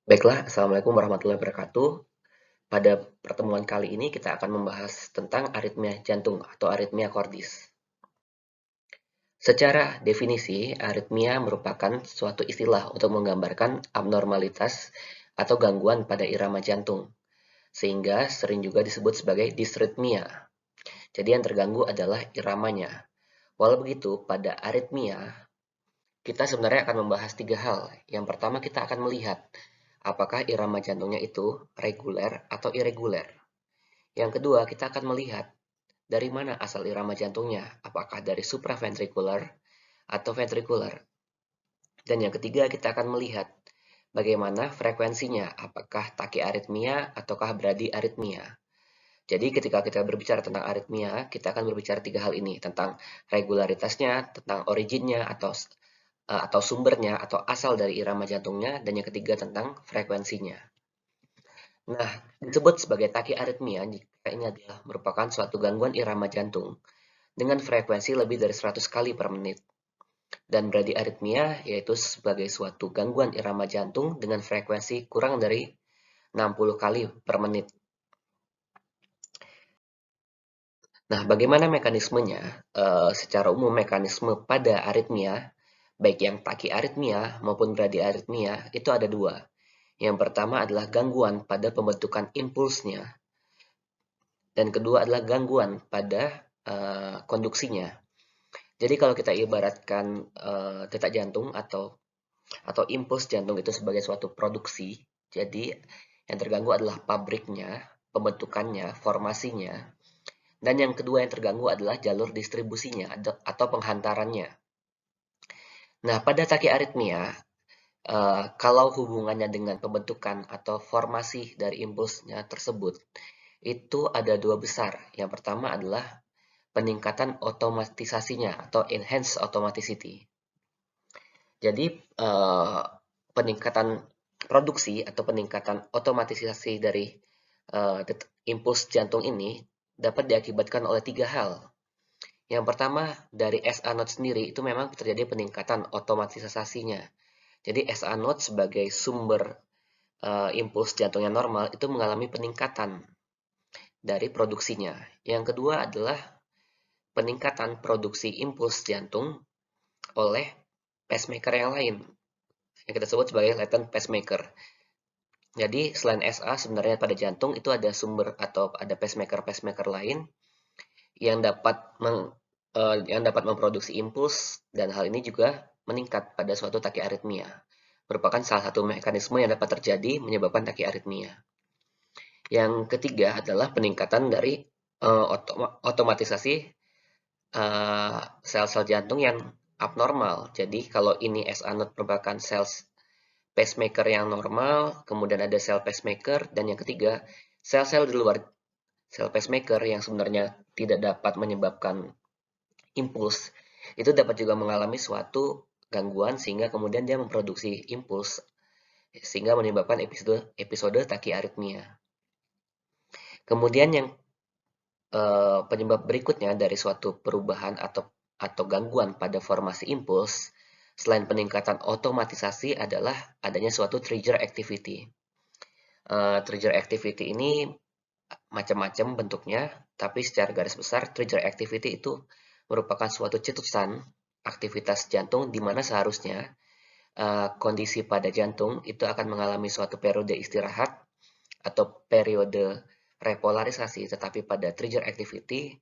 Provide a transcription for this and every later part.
Baiklah, Assalamualaikum warahmatullahi wabarakatuh. Pada pertemuan kali ini kita akan membahas tentang aritmia jantung atau aritmia kordis. Secara definisi, aritmia merupakan suatu istilah untuk menggambarkan abnormalitas atau gangguan pada irama jantung, sehingga sering juga disebut sebagai disritmia. Jadi yang terganggu adalah iramanya. Walau begitu, pada aritmia, kita sebenarnya akan membahas tiga hal. Yang pertama, kita akan melihat apakah irama jantungnya itu reguler atau irreguler. Yang kedua, kita akan melihat dari mana asal irama jantungnya, apakah dari supraventrikular atau ventrikular. Dan yang ketiga, kita akan melihat bagaimana frekuensinya, apakah tachyarrhythmia ataukah bradyarrhythmia. Jadi ketika kita berbicara tentang aritmia, kita akan berbicara tiga hal ini, tentang regularitasnya, tentang originnya atau sumbernya atau asal dari irama jantungnya, dan yang ketiga tentang frekuensinya. Nah, disebut sebagai tachyarrhythmia jika ini adalah merupakan suatu gangguan irama jantung dengan frekuensi lebih dari 100 kali per menit. Dan bradyarrhythmia yaitu sebagai suatu gangguan irama jantung dengan frekuensi kurang dari 60 kali per menit. Nah, bagaimana mekanismenya? Secara umum mekanisme pada aritmia, baik yang tachyarrhythmia maupun bradyarrhythmia, itu ada dua. Yang pertama adalah gangguan pada pembentukan impulsnya, dan kedua adalah gangguan pada konduksinya. Jadi kalau kita ibaratkan detak jantung atau impuls jantung itu sebagai suatu produksi, jadi yang terganggu adalah pabriknya, pembentukannya, formasinya, dan yang kedua yang terganggu adalah jalur distribusinya atau penghantarannya. Nah, pada tachyarrhythmia, kalau hubungannya dengan pembentukan atau formasi dari impulsnya tersebut, itu ada dua besar. Yang pertama adalah peningkatan otomatisasinya atau enhanced automaticity. Jadi peningkatan produksi atau peningkatan otomatisasi dari impuls jantung ini dapat diakibatkan oleh tiga hal. Yang pertama, dari SA node sendiri itu memang terjadi peningkatan otomatisasinya. Jadi SA node sebagai sumber impuls jantung yang normal itu mengalami peningkatan dari produksinya. Yang kedua adalah peningkatan produksi impuls jantung oleh pacemaker yang lain, yang kita sebut sebagai latent pacemaker. Jadi selain SA sebenarnya pada jantung itu ada sumber atau ada pacemaker lain yang dapat memproduksi impuls, dan hal ini juga meningkat pada suatu tachyarrhythmia. Merupakan salah satu mekanisme yang dapat terjadi menyebabkan tachyarrhythmia. Yang ketiga adalah peningkatan dari otomatisasi sel-sel jantung yang abnormal. Jadi kalau ini SA node merupakan sel pacemaker yang normal, kemudian ada sel pacemaker, dan yang ketiga sel-sel di luar sel pacemaker yang sebenarnya tidak dapat menyebabkan impuls, itu dapat juga mengalami suatu gangguan sehingga kemudian dia memproduksi impuls sehingga menyebabkan episode tachyarrhythmia. Kemudian yang penyebab berikutnya dari suatu perubahan atau gangguan pada formasi impuls selain peningkatan otomatisasi adalah adanya suatu trigger activity. Trigger activity ini macam-macam bentuknya, tapi secara garis besar trigger activity itu merupakan suatu cetusan aktivitas jantung di mana seharusnya kondisi pada jantung itu akan mengalami suatu periode istirahat atau periode repolarisasi, tetapi pada trigger activity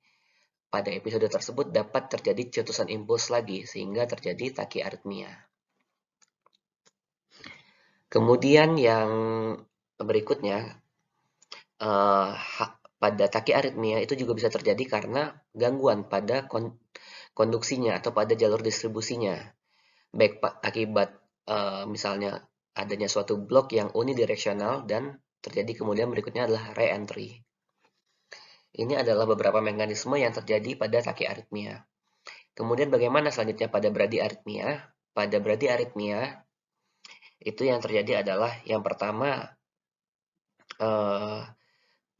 pada episode tersebut dapat terjadi cetusan impuls lagi sehingga terjadi tachyarrhythmia. Kemudian yang berikutnya, pada tachyarrhythmia itu juga bisa terjadi karena gangguan pada konduksinya atau pada jalur distribusinya, baik akibat misalnya adanya suatu blok yang unidireksional dan terjadi kemudian berikutnya adalah re-entry. Ini adalah beberapa mekanisme yang terjadi pada tachyarrhythmia. Kemudian bagaimana selanjutnya pada bradyarrhythmia? Pada bradyarrhythmia itu yang terjadi adalah yang pertama,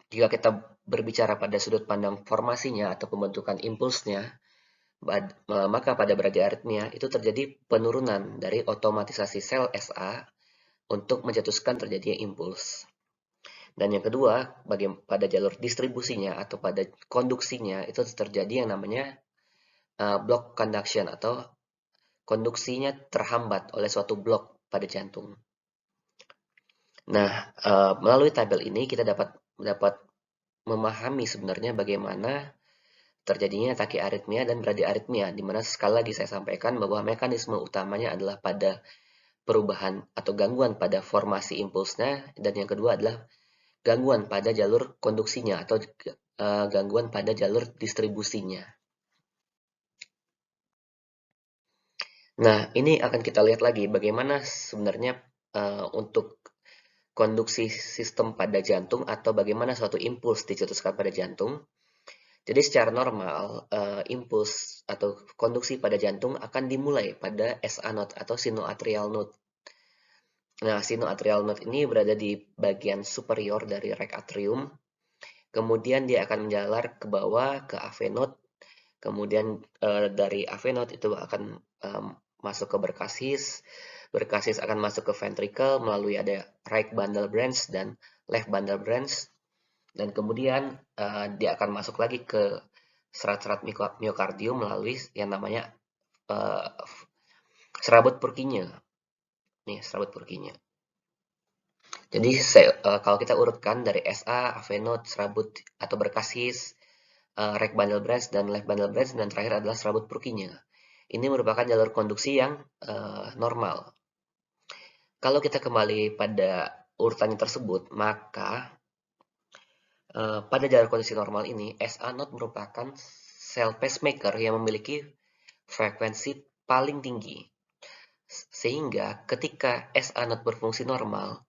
jika kita berbicara pada sudut pandang formasinya atau pembentukan impulsnya, maka pada bradyarrhythmia itu terjadi penurunan dari otomatisasi sel SA untuk mencetuskan terjadinya impuls. Dan yang kedua, pada jalur distribusinya atau pada konduksinya itu terjadi yang namanya block conduction atau konduksinya terhambat oleh suatu blok pada jantung. Nah, melalui tabel ini kita dapat memahami sebenarnya bagaimana terjadinya takiaritmia dan bradiaritmia, di mana sekali lagi saya sampaikan bahwa mekanisme utamanya adalah pada perubahan atau gangguan pada formasi impulsnya, dan yang kedua adalah gangguan pada jalur konduksinya atau gangguan pada jalur distribusinya. Nah, ini akan kita lihat lagi bagaimana sebenarnya untuk konduksi sistem pada jantung atau bagaimana suatu impuls dicetuskan pada jantung. Jadi secara normal, impuls atau konduksi pada jantung akan dimulai pada SA node atau sinoatrial node. Nah, sinoatrial node ini berada di bagian superior dari rek atrium. Kemudian dia akan menjalar ke bawah ke AV node. Kemudian dari AV node itu akan masuk ke berkasis. Berkasis akan masuk ke ventricle melalui ada right bundle branch dan left bundle branch. Dan kemudian dia akan masuk lagi ke serat-serat miokardium melalui yang namanya serabut Purkinje. Nih, serabut Purkinje. Jadi kalau kita urutkan dari SA, AV node, serabut atau berkasis, right bundle branch dan left bundle branch, dan terakhir adalah serabut Purkinje. Ini merupakan jalur konduksi yang normal. Kalau kita kembali pada urutannya tersebut, maka pada jalur konduksi normal ini, SA node merupakan sel pacemaker yang memiliki frekuensi paling tinggi. Sehingga ketika SA node berfungsi normal,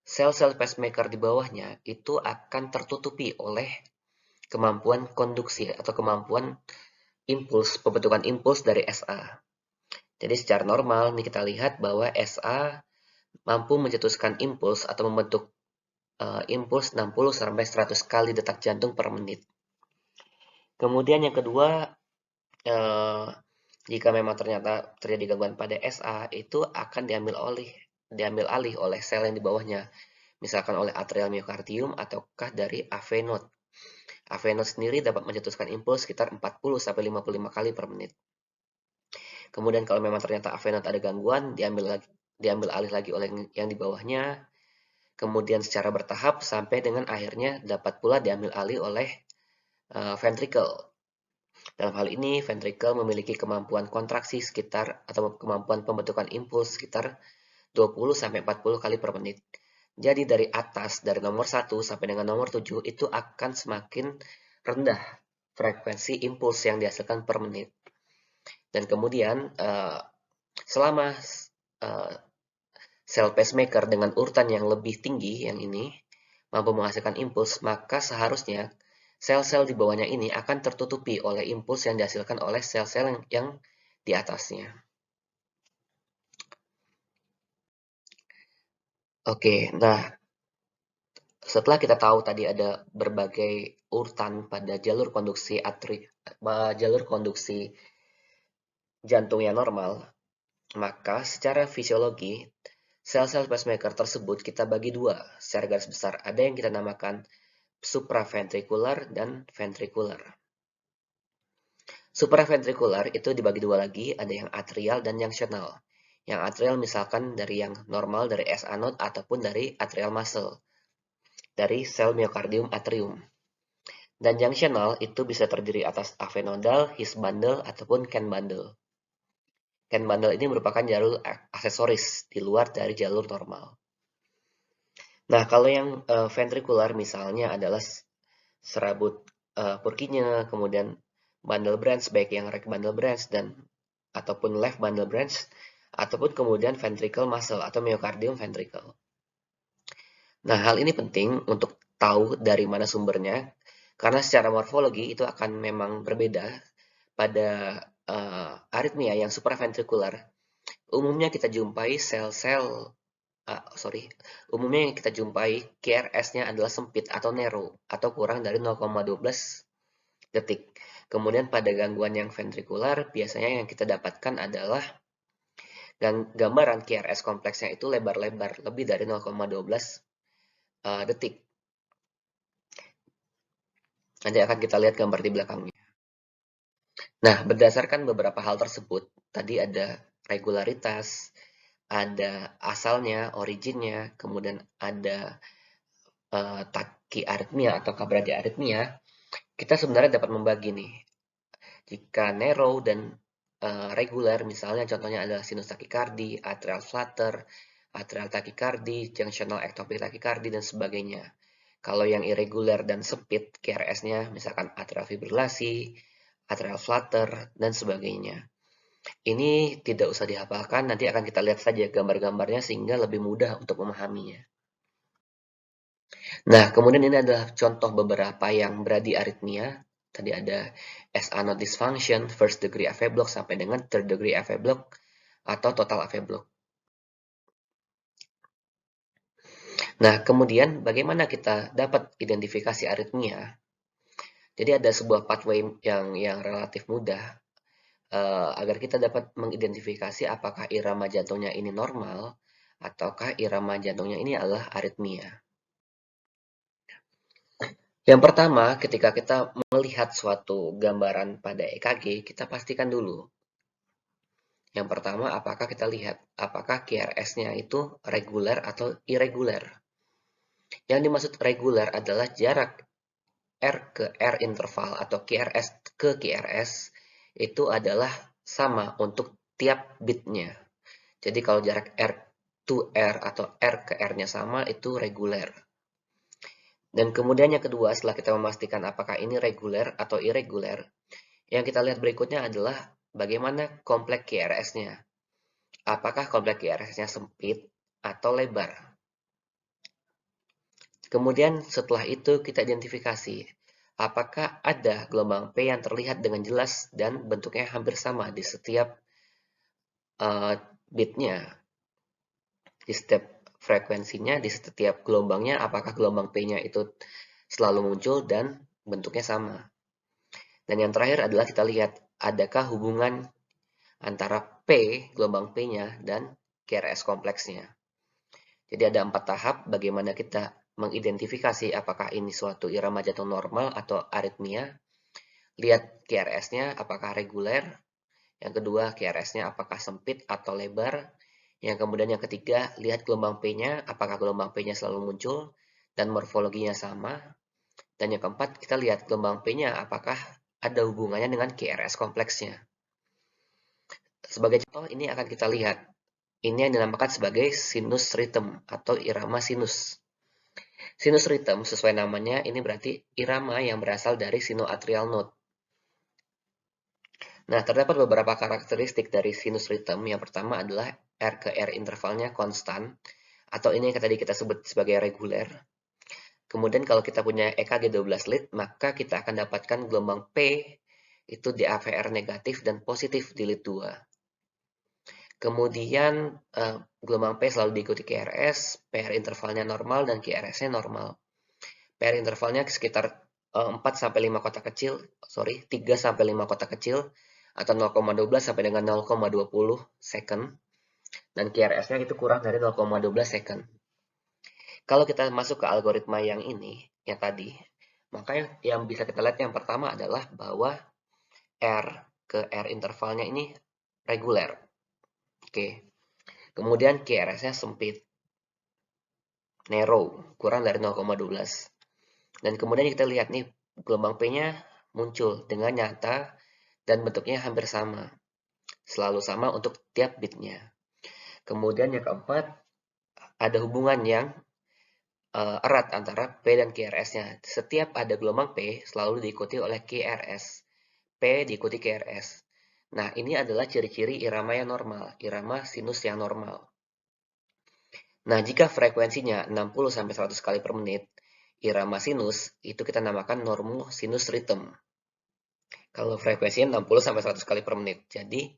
sel-sel pacemaker di bawahnya itu akan tertutupi oleh kemampuan konduksi atau kemampuan impuls, pembentukan impuls dari SA. Jadi secara normal nih kita lihat bahwa SA mampu mencetuskan impuls atau membentuk impuls 60-100 kali detak jantung per menit. Kemudian yang kedua, jika memang ternyata terjadi gangguan pada SA, itu akan diambil alih oleh sel yang di bawahnya, misalkan oleh atrial miokardium ataukah dari AV node. AV node sendiri dapat mencetuskan impuls sekitar 40-55 kali per menit. Kemudian kalau memang ternyata AV node ada gangguan, diambil alih lagi oleh yang di bawahnya, kemudian secara bertahap sampai dengan akhirnya dapat pula diambil alih oleh ventricle. Dalam hal ini, ventricle memiliki kemampuan kontraksi sekitar atau kemampuan pembentukan impuls sekitar 20-40 kali per menit. Jadi dari atas, dari nomor 1 sampai dengan nomor 7, itu akan semakin rendah frekuensi impuls yang dihasilkan per menit. Dan kemudian, selama sel pacemaker dengan urutan yang lebih tinggi, yang ini, mampu menghasilkan impuls, maka seharusnya sel-sel di bawahnya ini akan tertutupi oleh impuls yang dihasilkan oleh sel-sel yang di atasnya. Oke, nah setelah kita tahu tadi ada berbagai urutan pada jalur konduksi jantung yang normal, maka secara fisiologi sel-sel pacemaker tersebut kita bagi dua secara garis besar. Ada yang kita namakan supraventrikular dan ventrikular. Supraventrikular itu dibagi dua lagi, ada yang atrial dan yang junctional. Yang atrial misalkan dari yang normal dari SA node ataupun dari atrial muscle, dari sel miokardium atrium. Dan junctional itu bisa terdiri atas AV nodal, His bundle, ataupun Can bundle. Can bundle ini merupakan jalur aksesoris di luar dari jalur normal. Nah, kalau yang ventrikular misalnya adalah serabut Purkinje, kemudian bundle branch, baik yang right bundle branch dan ataupun left bundle branch, ataupun kemudian ventricle muscle atau myocardium ventricle. Nah, hal ini penting untuk tahu dari mana sumbernya, karena secara morfologi itu akan memang berbeda pada aritmia yang supraventrikular. Umumnya kita jumpai umumnya yang kita jumpai QRS-nya adalah sempit atau narrow atau kurang dari 0,12 detik. Kemudian pada gangguan yang ventrikular biasanya yang kita dapatkan adalah Dan gambaran QRS kompleksnya itu lebar-lebar, lebih dari 0,12 detik. Nanti akan kita lihat gambar di belakangnya. Nah, berdasarkan beberapa hal tersebut, tadi ada regularitas, ada asalnya, originnya, kemudian ada tachyarrhythmia atau bradyarrhythmia, kita sebenarnya dapat membagi nih. Jika narrow dan reguler, misalnya contohnya adalah sinus takikardi, atrial flutter, atrial takikardi, junctional ectopic takikardi, dan sebagainya. Kalau yang irregular dan sempit, QRS-nya misalkan atrial fibrilasi, atrial flutter, dan sebagainya. Ini tidak usah dihafalkan, nanti akan kita lihat saja gambar-gambarnya sehingga lebih mudah untuk memahaminya. Nah, kemudian ini adalah contoh beberapa yang bradiarrhythmia. Tadi ada SA node dysfunction, first degree AV block sampai dengan third degree AV block atau total AV block. Nah, kemudian bagaimana kita dapat identifikasi aritmia? Jadi ada sebuah pathway yang relatif mudah agar kita dapat mengidentifikasi apakah irama jantungnya ini normal ataukah irama jantungnya ini adalah aritmia. Yang pertama, ketika kita melihat suatu gambaran pada EKG, kita pastikan dulu. Yang pertama, apakah kita lihat apakah QRS-nya itu reguler atau irregular. Yang dimaksud reguler adalah jarak R ke R interval atau QRS ke QRS itu adalah sama untuk tiap bitnya. Jadi kalau jarak R to R atau R ke R-nya sama itu reguler. Dan kemudian yang kedua, setelah kita memastikan apakah ini reguler atau irregular, yang kita lihat berikutnya adalah bagaimana kompleks QRS-nya. Apakah kompleks QRS-nya sempit atau lebar? Kemudian setelah itu kita identifikasi apakah ada gelombang P yang terlihat dengan jelas dan bentuknya hampir sama di setiap bitnya, di setiap frekuensinya, di setiap gelombangnya, apakah gelombang P-nya itu selalu muncul dan bentuknya sama. Dan yang terakhir adalah kita lihat adakah hubungan antara P, gelombang P-nya, dan QRS kompleksnya. Jadi ada 4 tahap bagaimana kita mengidentifikasi apakah ini suatu irama jantung normal atau aritmia. Lihat QRS-nya apakah reguler. Yang kedua, QRS-nya apakah sempit atau lebar. Yang kemudian yang ketiga, lihat gelombang P-nya, apakah gelombang P-nya selalu muncul dan morfologinya sama. Dan yang keempat, kita lihat gelombang P-nya apakah ada hubungannya dengan QRS kompleksnya. Sebagai contoh, ini akan kita lihat. Ini yang dinamakan sebagai sinus rhythm atau irama sinus. Sinus rhythm sesuai namanya ini berarti irama yang berasal dari sinoatrial node. Nah, terdapat beberapa karakteristik dari sinus rhythm. Yang pertama adalah R ke R intervalnya konstan atau ini yang tadi kita sebut sebagai reguler. Kemudian kalau kita punya EKG 12 lead, maka kita akan dapatkan gelombang P itu di AVR negatif dan positif di lead 2. Kemudian gelombang P selalu diikuti QRS, PR intervalnya normal dan QRS-nya normal. PR intervalnya sekitar 4-5 kotak kecil, 3-5 kotak kecil atau 0,12 sampai dengan 0,20 second. Dan QRS-nya itu kurang dari 0,12 second. Kalau kita masuk ke algoritma yang ini, yang tadi, maka yang bisa kita lihat yang pertama adalah bahwa R ke R intervalnya ini reguler. Oke. Kemudian QRS-nya sempit, narrow, kurang dari 0,12. Dan kemudian kita lihat nih, gelombang P-nya muncul dengan nyata dan bentuknya hampir sama. Selalu sama untuk tiap bitnya. Kemudian yang keempat, ada hubungan yang erat antara P dan QRS-nya. Setiap ada gelombang P, selalu diikuti oleh QRS. P diikuti QRS. Nah, ini adalah ciri-ciri irama yang normal, irama sinus yang normal. Nah, jika frekuensinya 60-100 kali per menit, irama sinus itu kita namakan normo sinus rhythm. Kalau frekuensinya 60-100 kali per menit. Jadi,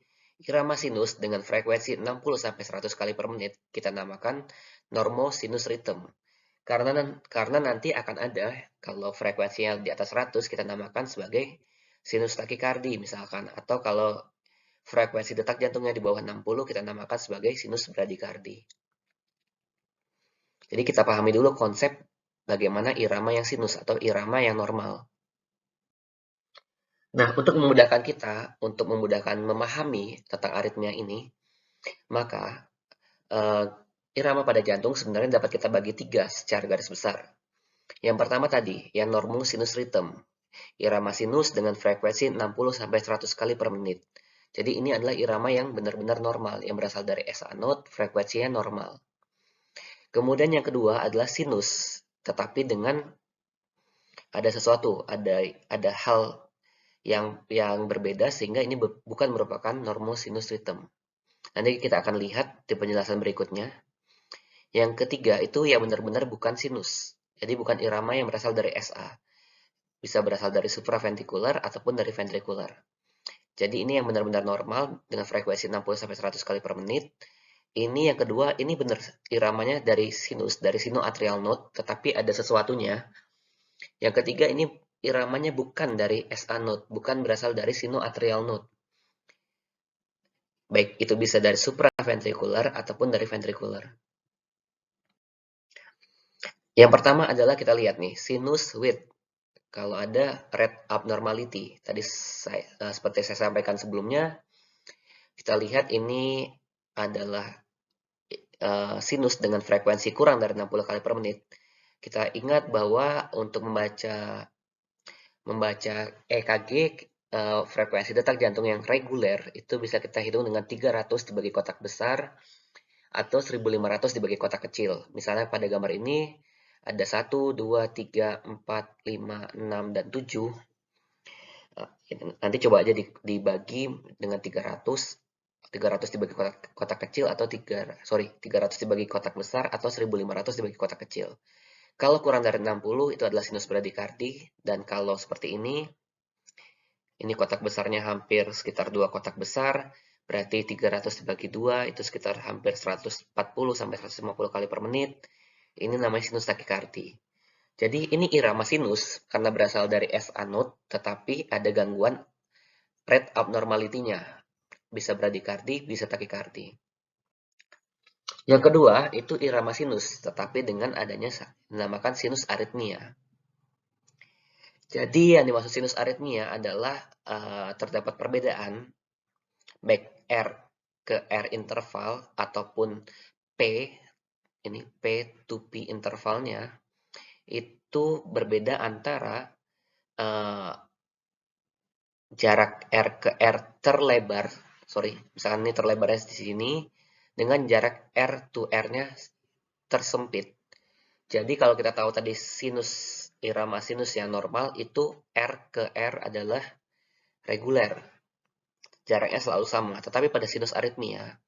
irama sinus dengan frekuensi 60-100 kali per menit kita namakan normo sinus rhythm. Karena nanti akan ada, kalau frekuensinya di atas 100 kita namakan sebagai sinus takikardi misalkan. Atau kalau frekuensi detak jantungnya di bawah 60 kita namakan sebagai sinus bradikardi. Jadi kita pahami dulu konsep bagaimana irama yang sinus atau irama yang normal. Nah, untuk memudahkan kita, untuk memudahkan memahami tentang aritmia ini, maka eh, irama pada jantung sebenarnya dapat kita bagi 3 secara garis besar. Yang pertama tadi, yang normal sinus rhythm. Irama sinus dengan frekuensi 60-100 kali per menit. Jadi ini adalah irama yang benar-benar normal, yang berasal dari SA node, frekuensinya normal. Kemudian yang kedua adalah sinus, tetapi dengan ada sesuatu, ada hal yang berbeda sehingga ini bukan merupakan normal sinus rhythm. Nanti kita akan lihat di penjelasan berikutnya. Yang ketiga itu yang benar-benar bukan sinus. Jadi bukan irama yang berasal dari SA. Bisa berasal dari supraventrikular ataupun dari ventrikular. Jadi ini yang benar-benar normal dengan frekuensi 60-100 kali per menit. Ini yang kedua, ini benar iramanya dari sinus, dari sinoatrial node, tetapi ada sesuatunya. Yang ketiga, ini iramanya bukan dari SA node, bukan berasal dari sinoatrial node. Baik itu bisa dari supraventrikular ataupun dari ventrikular. Yang pertama adalah kita lihat nih, sinus width. Kalau ada red abnormality, tadi seperti saya sampaikan sebelumnya, kita lihat ini adalah sinus dengan frekuensi kurang dari 60 kali per menit. Kita ingat bahwa untuk membaca EKG, frekuensi detak jantung yang reguler itu bisa kita hitung dengan 300 dibagi kotak besar atau 1500 dibagi kotak kecil. Misalnya pada gambar ini ada 1, 2, 3, 4, 5, 6, dan 7. Nanti coba aja dibagi dengan 300 dibagi kotak kecil atau 300 dibagi kotak besar atau 1500 dibagi kotak kecil. Kalau kurang dari 60 itu adalah sinus bradikardi, dan kalau seperti ini kotak besarnya hampir sekitar 2 kotak besar, berarti 300 dibagi 2 itu sekitar hampir 140 sampai 150 kali per menit. Ini namanya sinus takikardi. Jadi ini irama sinus karena berasal dari SA node, tetapi ada gangguan rate abnormality-nya. Bisa bradikardi, bisa takikardi. Yang kedua, itu irama sinus, tetapi dengan adanya dinamakan sinus aritmia. Jadi yang dimaksud sinus aritmia adalah terdapat perbedaan baik R ke R interval ataupun P, ini P to P intervalnya, itu berbeda antara jarak R ke R terlebar, misalkan ini terlebarnya di sini, dengan jarak R to R-nya tersempit. Jadi kalau kita tahu tadi irama sinus yang normal itu R ke R adalah reguler. Jaraknya selalu sama. Tetapi pada sinus aritmia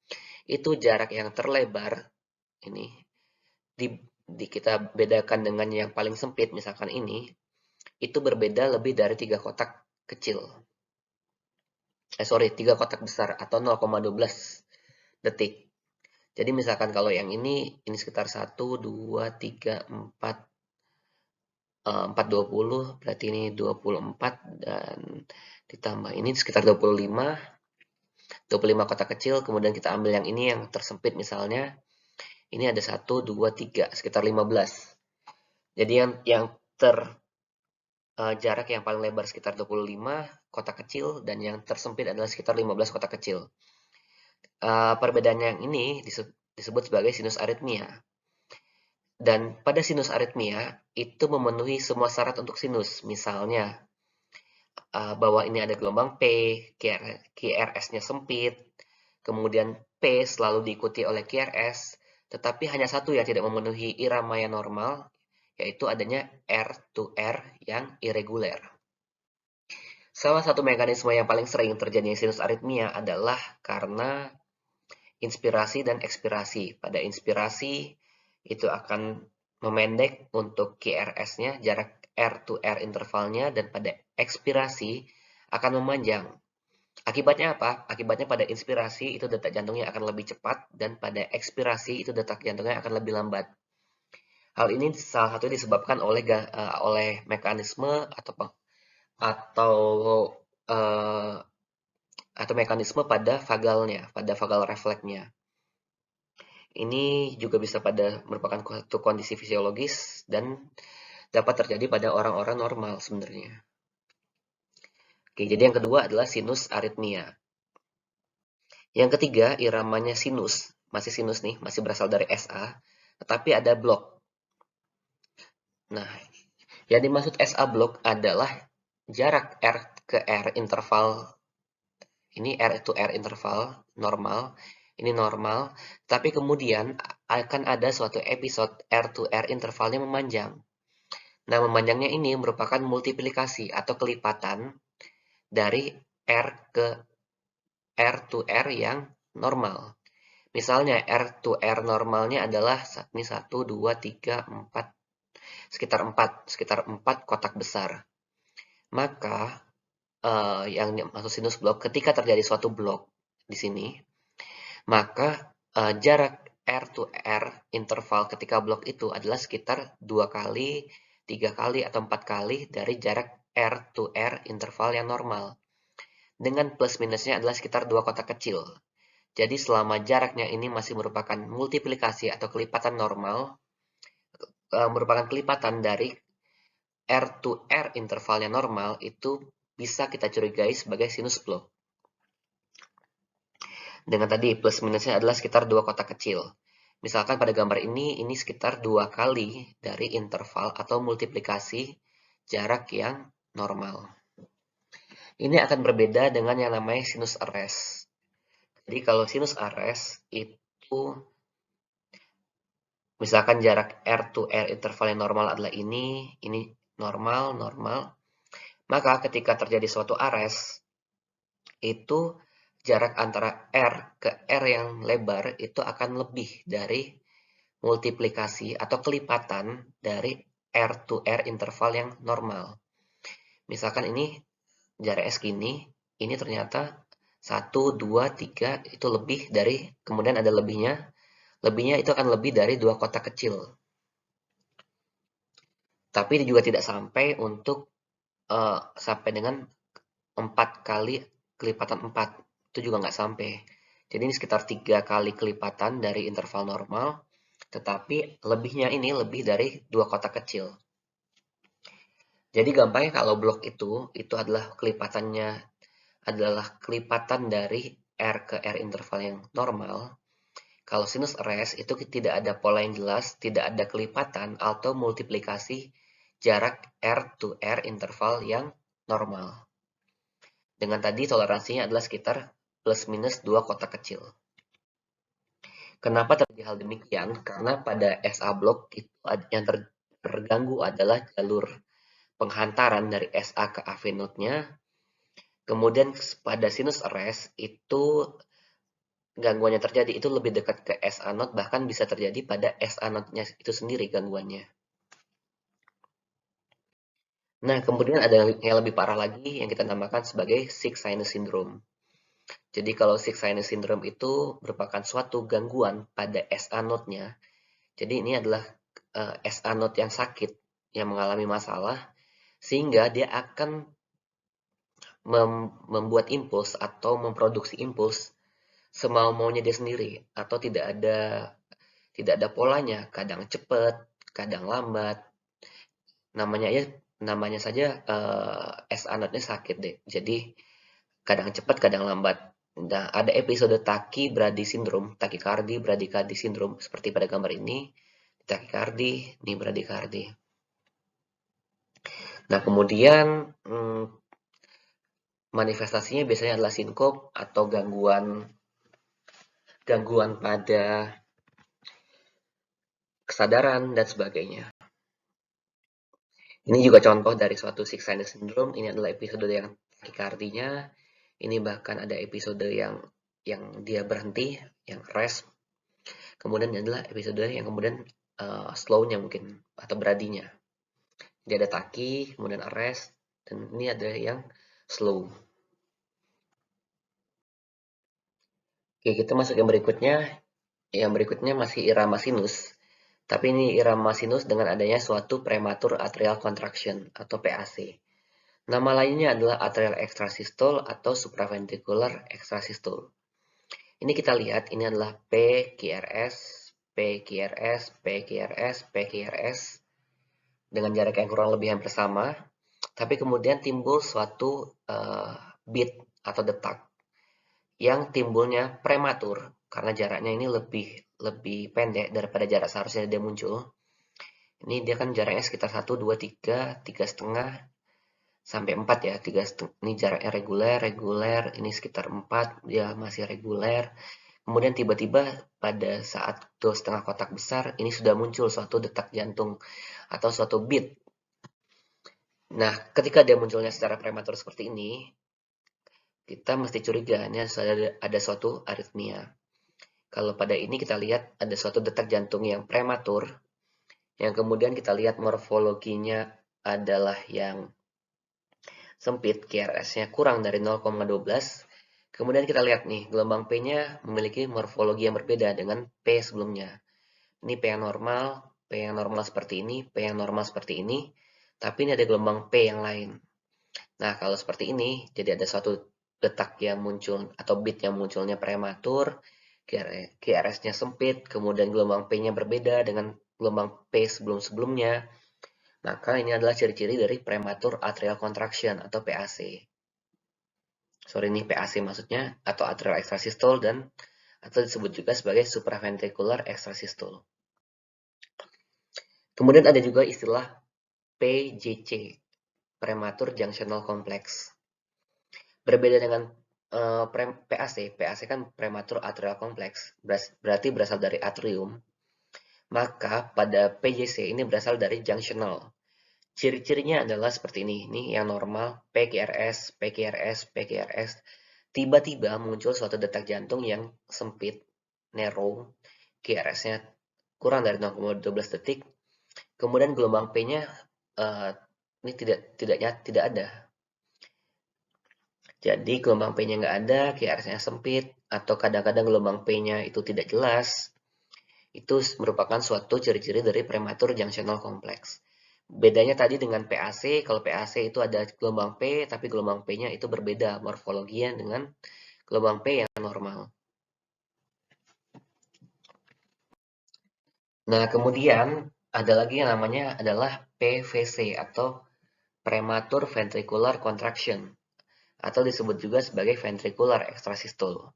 itu jarak yang terlebar ini kita bedakan dengan yang paling sempit, misalkan ini, itu berbeda lebih dari 3 kotak kecil. 3 kotak besar atau 0,12 detik. Jadi misalkan kalau yang ini sekitar 1, 2, 3, 4, 420, berarti ini 24, dan ditambah ini sekitar 25 kotak kecil, kemudian kita ambil yang ini yang tersempit misalnya, ini ada 1, 2, 3, sekitar 15. Jadi yang jarak yang paling lebar sekitar 25 kotak kecil, dan yang tersempit adalah sekitar 15 kotak kecil. Perbedaan yang ini disebut sebagai sinus aritmia. Dan pada sinus aritmia itu memenuhi semua syarat untuk sinus. Misalnya bahwa ini ada gelombang P, QRS-nya sempit, kemudian P selalu diikuti oleh QRS, tetapi hanya satu yang tidak memenuhi irama yang normal, yaitu adanya R to R yang irregular. Salah satu mekanisme yang paling sering terjadinya sinus aritmia adalah karena inspirasi dan ekspirasi. Pada inspirasi itu akan memendek untuk QRS-nya, jarak R to R intervalnya, dan pada ekspirasi akan memanjang. Akibatnya apa? Akibatnya pada inspirasi itu detak jantungnya akan lebih cepat, dan pada ekspirasi itu detak jantungnya akan lebih lambat. Hal ini salah satu disebabkan oleh mekanisme atau atau mekanisme pada vagalnya, pada vagal refleksnya. Ini juga bisa merupakan suatu kondisi fisiologis dan dapat terjadi pada orang-orang normal sebenarnya. Oke, jadi yang kedua adalah sinus aritmia. Yang ketiga, iramanya sinus. Masih sinus nih, masih berasal dari SA, tetapi ada blok. Nah, yang dimaksud SA blok adalah jarak R ke R interval. Ini R itu R interval, normal. Ini normal, tapi kemudian akan ada suatu episode R to R intervalnya memanjang. Nah, memanjangnya ini merupakan multiplikasi atau kelipatan dari R ke R to R yang normal. Misalnya R to R normalnya adalah ini 1, 2, 3, 4, sekitar 4 kotak besar. Maka yang masuk sinus blok ketika terjadi suatu blok di sini, maka jarak R to R interval ketika blok itu adalah sekitar 2 kali, 3 kali, atau 4 kali dari jarak R to R interval yang normal. Dengan plus minusnya adalah sekitar 2 kotak kecil. Jadi selama jaraknya ini masih merupakan multiplikasi atau kelipatan normal, merupakan kelipatan dari R to R intervalnya normal, itu bisa kita curigai sebagai sinus blok. Dengan tadi plus minusnya adalah sekitar 2 kotak kecil. Misalkan pada gambar ini sekitar 2 kali dari interval atau multiplikasi jarak yang normal. Ini akan berbeda dengan yang namanya sinus arrest. Jadi kalau sinus arrest itu misalkan jarak R to R interval yang normal adalah ini normal, normal. Maka ketika terjadi suatu arrest, itu jarak antara R ke R yang lebar itu akan lebih dari multiplikasi atau kelipatan dari R to R interval yang normal. Misalkan ini jaraknya segini, ini ternyata 1, 2, 3 itu lebih dari, kemudian ada lebihnya. Lebihnya itu akan lebih dari 2 kotak kecil. Tapi juga tidak sampai untuk sampai dengan 4 kali kelipatan 4. Itu juga nggak sampai. Jadi ini sekitar 3 kali kelipatan dari interval normal, tetapi lebihnya ini lebih dari 2 kotak kecil. Jadi gampangnya kalau blok itu adalah kelipatan dari R ke R interval yang normal. Kalau sinus arrest itu tidak ada pola yang jelas, tidak ada kelipatan atau multiplikasi jarak R to R interval yang normal. Dengan tadi toleransinya adalah sekitar plus minus 2 kotak kecil. Kenapa terjadi hal demikian? Karena pada SA blok itu yang terganggu adalah jalur penghantaran dari SA ke AV node-nya. Kemudian pada sinus arrest itu gangguannya terjadi itu lebih dekat ke SA node, bahkan bisa terjadi pada SA node-nya itu sendiri gangguannya. Nah, kemudian ada yang lebih parah lagi yang kita namakan sebagai sick sinus syndrome. Jadi kalau sick sinus syndrome itu merupakan suatu gangguan pada SA node-nya. Jadi ini adalah SA node yang sakit, yang mengalami masalah, sehingga dia akan membuat impuls atau memproduksi impuls semau-maunya dia sendiri, atau tidak ada polanya, kadang cepat, kadang lambat. Namanya saja SA node-nya sakit deh. Jadi kadang cepat, kadang lambat. Nah, ada episode tachybrady syndrome, tachycardy, bradycardy syndrome seperti pada gambar ini, tachycardy, ini bradycardy. Nah, kemudian manifestasinya biasanya adalah sinkop atau gangguan pada kesadaran dan sebagainya. Ini juga contoh dari suatu sick sinus syndrome. Ini adalah episode yang tachycardy-nya. Ini bahkan ada episode yang dia berhenti, yang rest. Kemudian ini adalah episode yang kemudian slow-nya mungkin atau brady-nya. Dia ada tachy, kemudian arrest, dan ini ada yang slow. Oke, kita masuk yang berikutnya. Yang berikutnya masih irama sinus. Tapi ini irama sinus dengan adanya suatu prematur atrial contraction atau PAC. Nama lainnya adalah atrial extrasystole atau supraventricular extrasystole. Ini kita lihat, ini adalah PQRS, PQRS, PQRS, PQRS dengan jarak yang kurang lebih hampir sama. Tapi kemudian timbul suatu beat atau detak yang timbulnya prematur karena jaraknya ini lebih pendek daripada jarak seharusnya dia muncul. Ini dia kan jaraknya sekitar 1, 2, 3, 3,5 sampai 4 ya. Ini jaraknya reguler, reguler, ini sekitar 4, dia masih reguler. Kemudian tiba-tiba pada saat 2,5 kotak besar, ini sudah muncul suatu detak jantung atau suatu beat. Nah, ketika dia munculnya secara prematur seperti ini, kita mesti curiga ini ada suatu aritmia. Kalau pada ini kita lihat ada suatu detak jantung yang prematur, yang kemudian kita lihat morfologinya adalah yang sempit, QRS-nya kurang dari 0,12. Kemudian kita lihat nih, gelombang P-nya memiliki morfologi yang berbeda dengan P sebelumnya. Ini P yang normal seperti ini, P yang normal seperti ini, tapi ini ada gelombang P yang lain. Nah, kalau seperti ini, jadi ada suatu detak yang muncul atau beat yang munculnya prematur, QRS-nya sempit, kemudian gelombang P-nya berbeda dengan gelombang P sebelum-sebelumnya. Maka ini adalah ciri-ciri dari prematur atrial contraction atau PAC. Sorry, ini PAC maksudnya, atau atrial extrasystole dan atau disebut juga sebagai supraventricular extrasystole. Kemudian ada juga istilah PJC, prematur junctional complex. Berbeda dengan PAC, PAC kan prematur atrial complex, berarti berasal dari atrium. Maka pada PJC ini berasal dari junctional. Ciri-cirinya adalah seperti ini yang normal, PQRS, PQRS, PQRS. Tiba-tiba muncul suatu detak jantung yang sempit, narrow, QRS-nya kurang dari 0,12 detik. Kemudian gelombang P-nya ini tidak ada. Jadi gelombang P-nya nggak ada, QRS-nya sempit, atau kadang-kadang gelombang P-nya itu tidak jelas. Itu merupakan suatu ciri-ciri dari prematur junctional complex. Bedanya tadi dengan PAC, kalau PAC itu ada gelombang P, tapi gelombang P-nya itu berbeda morfologinya dengan gelombang P yang normal. Nah, kemudian ada lagi yang namanya adalah PVC atau prematur ventricular contraction atau disebut juga sebagai ventricular extrasystole.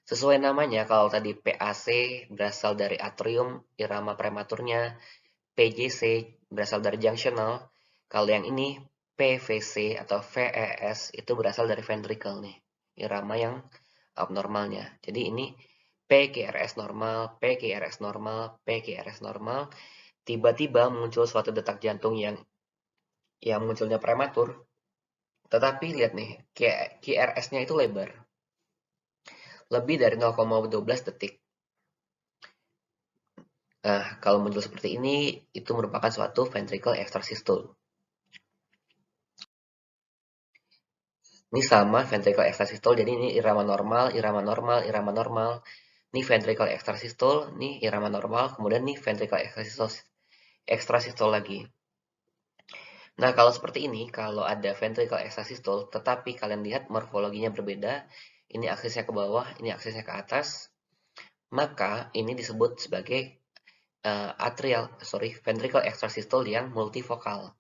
Sesuai namanya, kalau tadi PAC berasal dari atrium, irama prematurnya, PJC berasal dari junctional, kalau yang ini PVC atau VES itu berasal dari ventricle nih, irama yang abnormalnya. Jadi ini PQRS normal, PQRS normal, PQRS normal, tiba-tiba muncul suatu detak jantung yang munculnya prematur, tetapi lihat nih, QRS-nya itu lebar, lebih dari 0,12 detik. Nah, kalau muncul seperti ini, itu merupakan suatu ventricle extrasystole. Ini sama ventricle extrasystole, jadi ini irama normal, irama normal, irama normal. Ini ventricle extrasystole, ini irama normal, kemudian ini ventricle extrasystole lagi. Nah, kalau seperti ini, kalau ada ventricle extrasystole, tetapi kalian lihat morfologinya berbeda, ini aksesnya ke bawah, ini aksesnya ke atas, maka ini disebut sebagai ventricle extrasystole yang multivokal.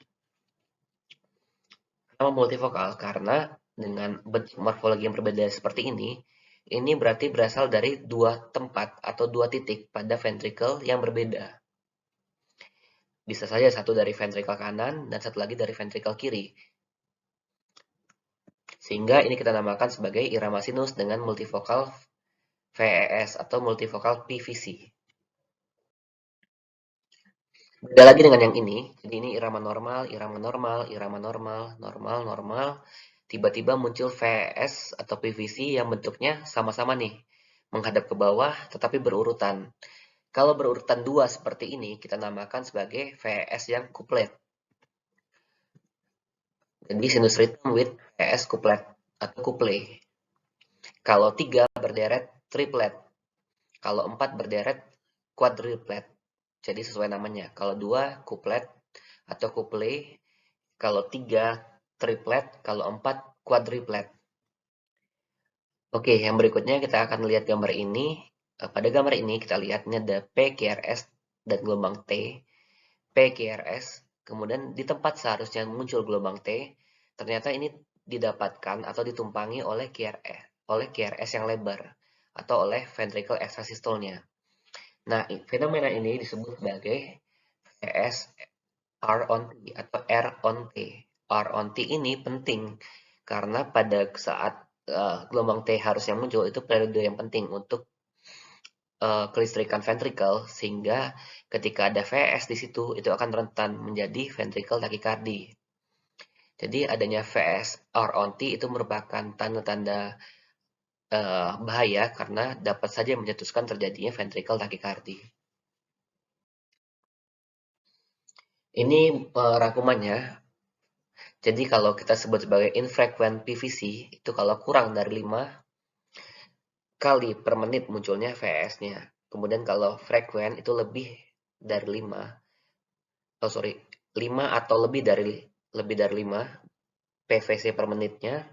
Nama multivokal karena dengan bentuk morfologi yang berbeda seperti ini berarti berasal dari dua tempat atau dua titik pada ventricle yang berbeda. Bisa saja satu dari ventricle kanan dan satu lagi dari ventricle kiri. Sehingga ini kita namakan sebagai irama sinus dengan multivokal VES atau multivokal PVC. Beda lagi dengan yang ini, jadi ini irama normal, irama normal, irama normal, normal, normal. Tiba-tiba muncul VS atau PVC yang bentuknya sama-sama nih, menghadap ke bawah tetapi berurutan. Kalau berurutan dua seperti ini, kita namakan sebagai VS yang couplet. Jadi sinus rhythm with VS couplet atau couple. Kalau tiga berderet, triplet. Kalau empat berderet, quadruplet. Jadi sesuai namanya. Kalau dua, couplet atau couple. Kalau tiga, triplet, kalau 4 quadriplet. Oke, yang berikutnya kita akan lihat gambar ini. Pada gambar ini kita lihat ini ada PQRS dan gelombang T. PQRS, kemudian di tempat seharusnya muncul gelombang T, ternyata ini didapatkan atau ditumpangi oleh QRS yang lebar atau oleh ventricle extrasystole-nya. Nah, fenomena ini disebut sebagai VS R on T atau R on T. R on T ini penting karena pada saat gelombang T harusnya muncul itu periode yang penting untuk kelistrikan ventricle, sehingga ketika ada VS di situ itu akan rentan menjadi ventricle takikardi. Jadi adanya VS R on T itu merupakan tanda-tanda bahaya karena dapat saja mencetuskan terjadinya ventricle takikardi. Ini rangkumannya. Jadi kalau kita sebut sebagai infrequent PVC, itu kalau kurang dari 5 kali per menit munculnya VS-nya. Kemudian kalau frequent itu lebih dari 5, 5 atau lebih dari 5 PVC per menitnya.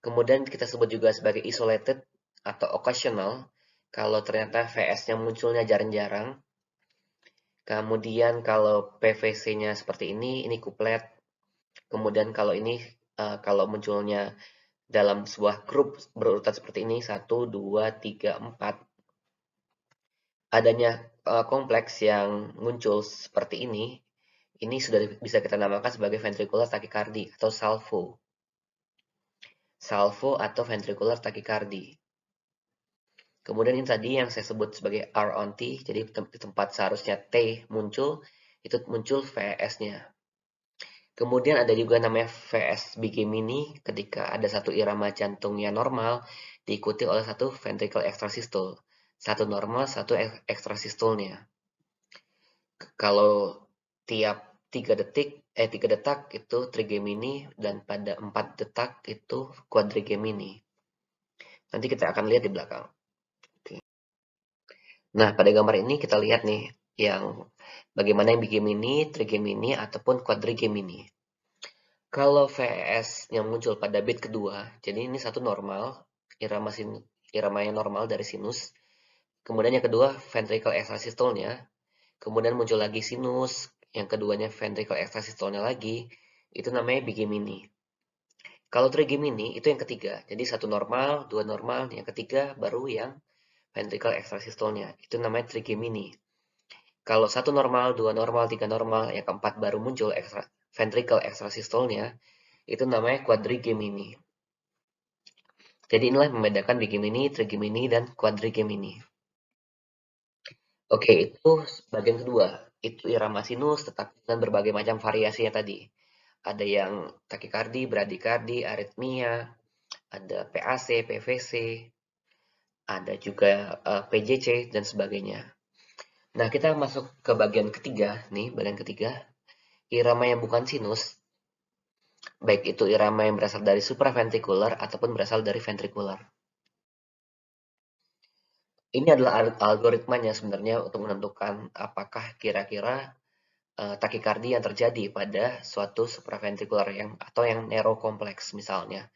Kemudian kita sebut juga sebagai isolated atau occasional kalau ternyata VS-nya munculnya jarang-jarang. Kemudian kalau PVC-nya seperti ini kuplet. Kemudian kalau ini kalau munculnya dalam sebuah grup berurutan seperti ini, 1, 2, 3, 4. Adanya kompleks yang muncul seperti ini sudah bisa kita namakan sebagai ventricular tachycardia atau salvo. Salvo atau ventricular tachycardia. Kemudian ini tadi yang saya sebut sebagai R on T, jadi di tempat seharusnya T muncul, itu muncul VS-nya. Kemudian ada juga namanya VS bigemini ketika ada satu irama jantungnya normal diikuti oleh satu ventricle extrasystole. Satu normal, satu extrasystole-nya. Kalau tiap 3 detak itu trigemini dan pada 4 detak itu quadrigemini. Nanti kita akan lihat di belakang. Oke. Nah, pada gambar ini kita lihat nih yang bagaimana yang bigemini, trigemini ataupun quadrigemini. Kalau VS yang muncul pada beat kedua, jadi ini satu normal, irama yang normal dari sinus. Kemudian yang kedua ventricle extrasystole-nya, kemudian muncul lagi sinus, yang keduanya ventricle extrasystole-nya lagi, itu namanya bigemini. Kalau trigemini itu yang ketiga, jadi satu normal, dua normal, yang ketiga baru yang ventricle extrasystole-nya, itu namanya trigemini. Kalau satu normal, dua normal, tiga normal, yang keempat baru muncul ventricle extrasystole-nya, itu namanya quadrigemini. Jadi inilah yang membedakan bigemini, trigemini, dan quadrigemini. Oke, itu bagian kedua. Itu irama sinus, tetapi dengan berbagai macam variasinya tadi. Ada yang takikardi, bradikardi, aritmia, ada PAC, PVC, ada juga PJC, dan sebagainya. Nah, kita masuk ke bagian ketiga, nih, bagian ketiga. Irama yang bukan sinus, baik itu irama yang berasal dari supraventrikular ataupun berasal dari ventrikular. Ini adalah algoritmanya sebenarnya untuk menentukan apakah kira-kira takikardi yang terjadi pada suatu supraventrikular atau yang neurokompleks misalnya.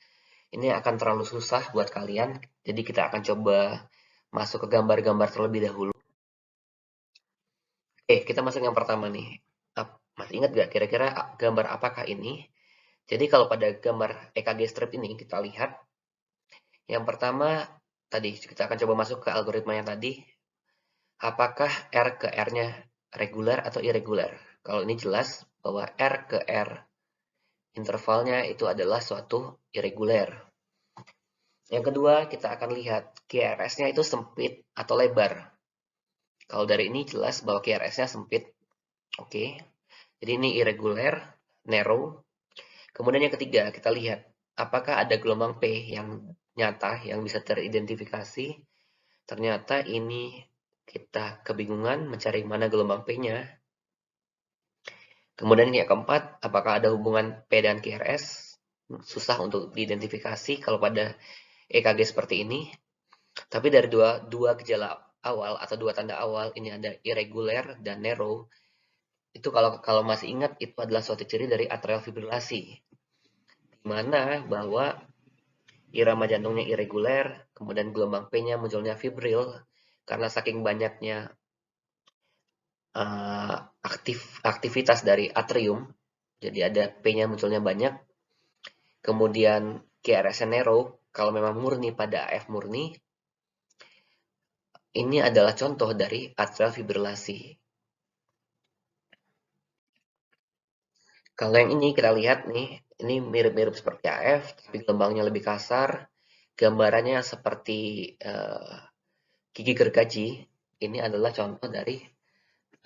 Ini akan terlalu susah buat kalian, jadi kita akan coba masuk ke gambar-gambar terlebih dahulu. Kita masuk yang pertama nih. Masih ingat gak kira-kira gambar apakah ini? Jadi kalau pada gambar EKG strip ini kita lihat, yang pertama tadi kita akan coba masuk ke algoritma yang tadi. Apakah R ke R-nya reguler atau irregular? Kalau ini jelas bahwa R ke R intervalnya itu adalah suatu irregular. Yang kedua, kita akan lihat QRS-nya itu sempit atau lebar. Kalau dari ini jelas bahwa QRS-nya sempit. Oke. Jadi ini irregular, narrow. Kemudian yang ketiga, kita lihat apakah ada gelombang P yang nyata yang bisa teridentifikasi. Ternyata ini kita kebingungan mencari mana gelombang P-nya. Kemudian yang keempat, apakah ada hubungan P dan QRS? Susah untuk diidentifikasi kalau pada EKG seperti ini. Tapi dari dua gejala awal atau dua tanda awal, ini ada irregular dan narrow. Itu kalau masih ingat, itu adalah suatu ciri dari atrial fibrilasi. mana bahwa irama jantungnya irreguler, kemudian gelombang P-nya munculnya fibril karena saking banyaknya aktivitas dari atrium, jadi ada P-nya munculnya banyak, kemudian QRS-nya narrow, kalau memang murni pada AF murni, ini adalah contoh dari atrial fibrilasi. Kalau yang ini kita lihat nih, ini mirip-mirip seperti AF, tapi gelombangnya lebih kasar, gambarannya seperti gigi gergaji. Ini adalah contoh dari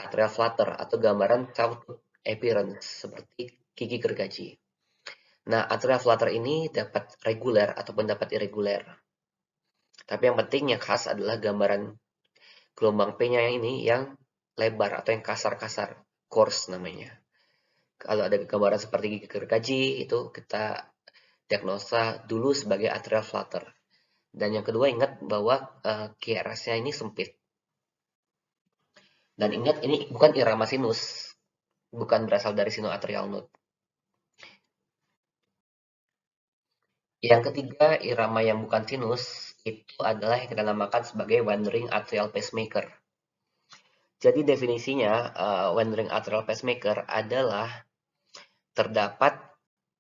atrial flutter atau gambaran sawtooth appearance seperti gigi gergaji. Nah, atrial flutter ini dapat reguler ataupun dapat irreguler. Tapi yang penting yang khas adalah gambaran gelombang P-nya ini yang lebar atau yang kasar-kasar, coarse namanya. Kalau ada gambaran seperti gigi gergaji, itu kita diagnosa dulu sebagai atrial flutter. Dan yang kedua ingat bahwa QRS-nya ini sempit. Dan ingat ini bukan irama sinus, bukan berasal dari sinoatrial node. Yang ketiga, irama yang bukan sinus itu adalah yang kita namakan sebagai wandering atrial pacemaker. Jadi definisinya wandering atrial pacemaker adalah terdapat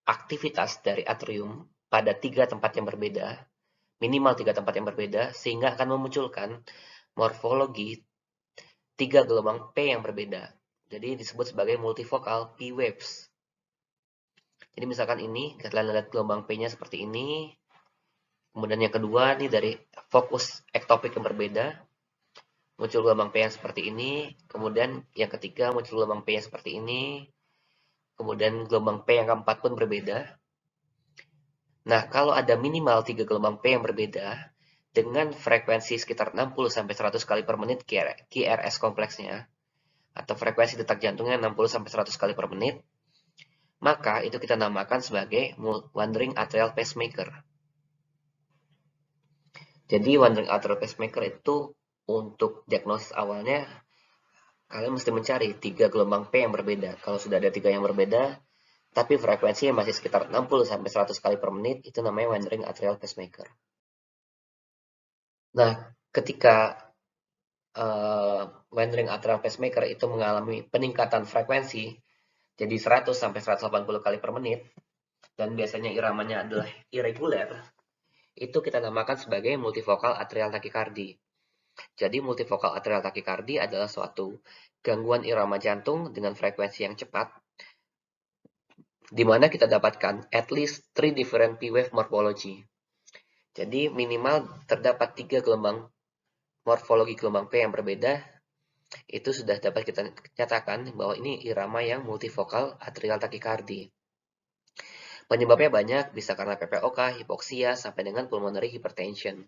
aktivitas dari atrium pada 3 tempat yang berbeda, minimal 3 tempat yang berbeda, sehingga akan memunculkan morfologi 3 gelombang P yang berbeda. Jadi disebut sebagai multifocal P waves. Jadi misalkan ini, kita lihat gelombang P-nya seperti ini. Kemudian yang kedua, ini dari fokus ektopik yang berbeda. Muncul gelombang P yang seperti ini. Kemudian yang ketiga, muncul gelombang P yang seperti ini. Kemudian gelombang P yang keempat pun berbeda. Nah, kalau ada minimal 3 gelombang P yang berbeda, dengan frekuensi sekitar 60-100 kali per menit QRS kompleksnya, atau frekuensi detak jantungnya 60-100 kali per menit, maka itu kita namakan sebagai wandering atrial pacemaker. Jadi wandering atrial pacemaker itu untuk diagnosis awalnya, kalian mesti mencari 3 gelombang P yang berbeda. Kalau sudah ada 3 yang berbeda, tapi frekuensinya masih sekitar 60-100 kali per menit, itu namanya wandering atrial pacemaker. Nah, ketika wandering atrial pacemaker itu mengalami peningkatan frekuensi, jadi 100-180 kali per menit, dan biasanya iramanya adalah irregular, itu kita namakan sebagai multifocal atrial tachycardy. Jadi multifocal atrial tachycardy adalah suatu gangguan irama jantung dengan frekuensi yang cepat, di mana kita dapatkan at least 3 different P-wave morphology. Jadi minimal terdapat 3 gelombang morfologi gelombang P yang berbeda, itu sudah dapat kita nyatakan bahwa ini irama yang multifocal atrial tachycardy. Penyebabnya banyak, bisa karena PPOK, hipoksia, sampai dengan pulmonary hypertension.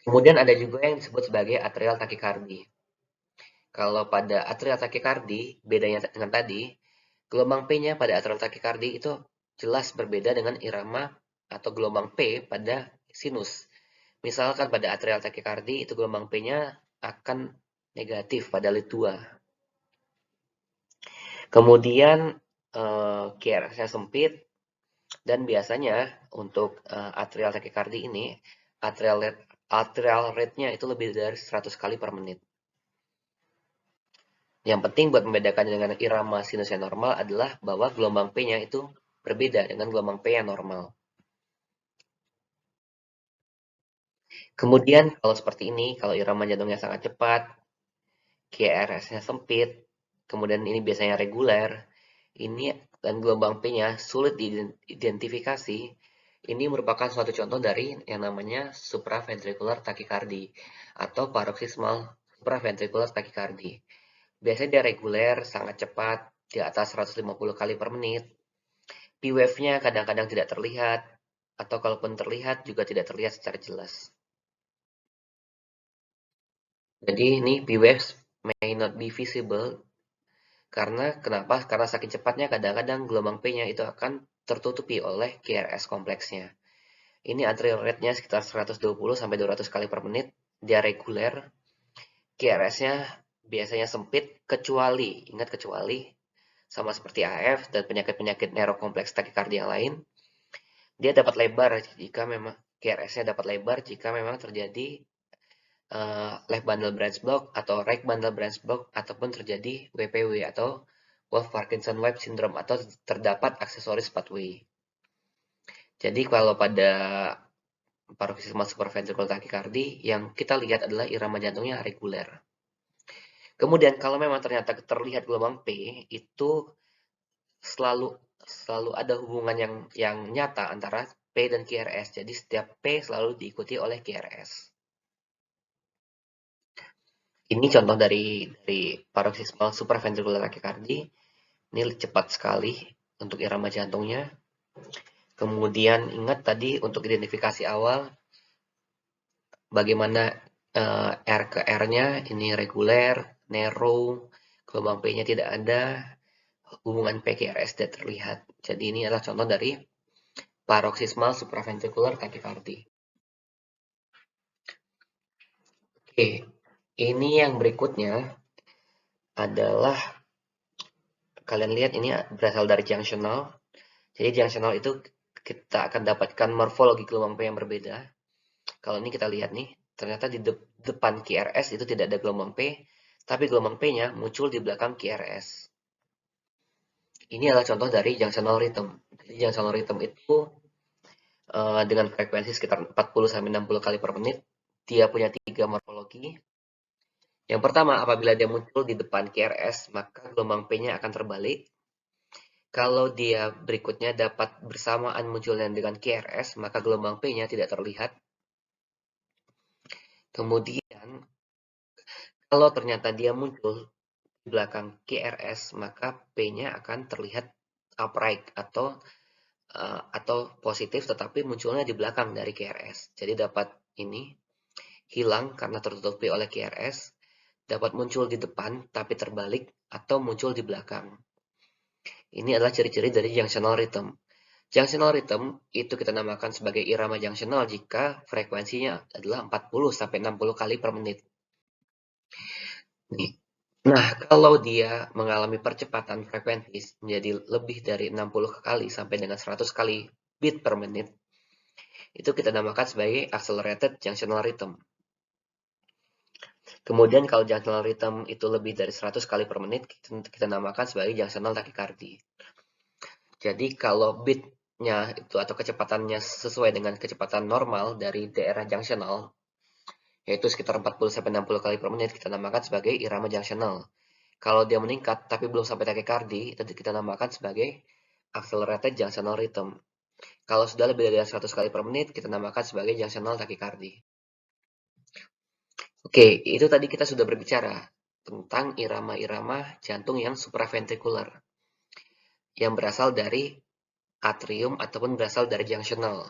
Kemudian ada juga yang disebut sebagai atrial tachycardy. Kalau pada atrial tachycardy, bedanya dengan tadi, gelombang P-nya pada atrial tachycardy itu jelas berbeda dengan irama atau gelombang P pada sinus. Misalkan pada atrial tachycardy itu gelombang P-nya akan negatif pada lead 2. Kemudian QRS-nya sempit, dan biasanya untuk atrial tachycardy ini atrial rate-nya itu lebih dari 100 kali per menit. Yang penting buat membedakan dengan irama sinus yang normal adalah bahwa gelombang P-nya itu berbeda dengan gelombang P yang normal. Kemudian kalau seperti ini, kalau irama jantungnya sangat cepat, QRS-nya sempit, kemudian ini biasanya reguler, ini dan gelombang P-nya sulit diidentifikasi, ini merupakan suatu contoh dari yang namanya supraventricular tachycardy atau paroxysmal supraventricular tachycardy. Biasanya dia reguler, sangat cepat, di atas 150 kali per menit. P-wave-nya kadang-kadang tidak terlihat, atau kalaupun terlihat juga tidak terlihat secara jelas. Jadi ini P-waves may not be visible. Karena kenapa? Karena saking cepatnya kadang-kadang gelombang P-nya itu akan tertutupi oleh QRS kompleksnya. Ini atrial rate-nya sekitar 120-200 kali per menit. Dia reguler. QRS-nya biasanya sempit, kecuali, ingat kecuali, sama seperti AF dan penyakit-penyakit neurokompleks takikardi yang lain. Dia dapat lebar jika memang QRS-nya dapat lebar jika memang terjadi left bundle branch block atau right bundle branch block ataupun terjadi WPW atau Wolff Parkinson White syndrome atau terdapat aksesoris pathway. Jadi kalau pada paroxysmal supraventricular tachycardy yang kita lihat adalah irama jantungnya reguler. Kemudian kalau memang ternyata terlihat gelombang P itu selalu ada hubungan yang nyata antara P dan QRS. Jadi setiap P selalu diikuti oleh QRS. Ini contoh dari paroxysmal supraventricular tachycardy. Ini cepat sekali untuk irama jantungnya. Kemudian ingat tadi untuk identifikasi awal bagaimana R ke R-nya ini reguler, narrow, gelombang P-nya tidak ada, hubungan PQRS tidak terlihat. Jadi ini adalah contoh dari paroxysmal supraventricular tachycardy. Oke, ini yang berikutnya adalah kalian lihat ini berasal dari junctional. Jadi junctional itu kita akan dapatkan morfologi gelombang P yang berbeda. Kalau ini kita lihat nih, ternyata di depan QRS itu tidak ada gelombang P, tapi gelombang P-nya muncul di belakang QRS. Ini adalah contoh dari junctional rhythm. Jadi junctional rhythm itu dengan frekuensi sekitar 40-60 kali per menit, dia punya 3 morfologi. Yang pertama, apabila dia muncul di depan QRS, maka gelombang P-nya akan terbalik. Kalau dia berikutnya dapat bersamaan munculnya dengan QRS, maka gelombang P-nya tidak terlihat. Kemudian, kalau ternyata dia muncul di belakang QRS, maka P-nya akan terlihat upright atau positif, tetapi munculnya di belakang dari QRS. Jadi dapat ini hilang karena tertutupi oleh QRS, dapat muncul di depan tapi terbalik, atau muncul di belakang. Ini adalah ciri-ciri dari junctional rhythm. Junctional rhythm itu kita namakan sebagai irama junctional jika frekuensinya adalah 40-60 kali per menit. Nih. Nah, kalau dia mengalami percepatan frekuensi menjadi lebih dari 60 kali sampai dengan 100 kali beat per menit, itu kita namakan sebagai accelerated junctional rhythm. Kemudian kalau junctional rhythm itu lebih dari 100 kali per menit, kita namakan sebagai junctional tachycardy. Jadi kalau beat-nya itu atau kecepatannya sesuai dengan kecepatan normal dari daerah junctional, yaitu sekitar 40-60 kali per menit, kita namakan sebagai irama junctional. Kalau dia meningkat tapi belum sampai tachycardy, itu kita namakan sebagai accelerated junctional rhythm. Kalau sudah lebih dari 100 kali per menit, kita namakan sebagai junctional tachycardy. Oke, itu tadi kita sudah berbicara tentang irama-irama jantung yang supraventrikular, yang berasal dari atrium ataupun berasal dari junctional.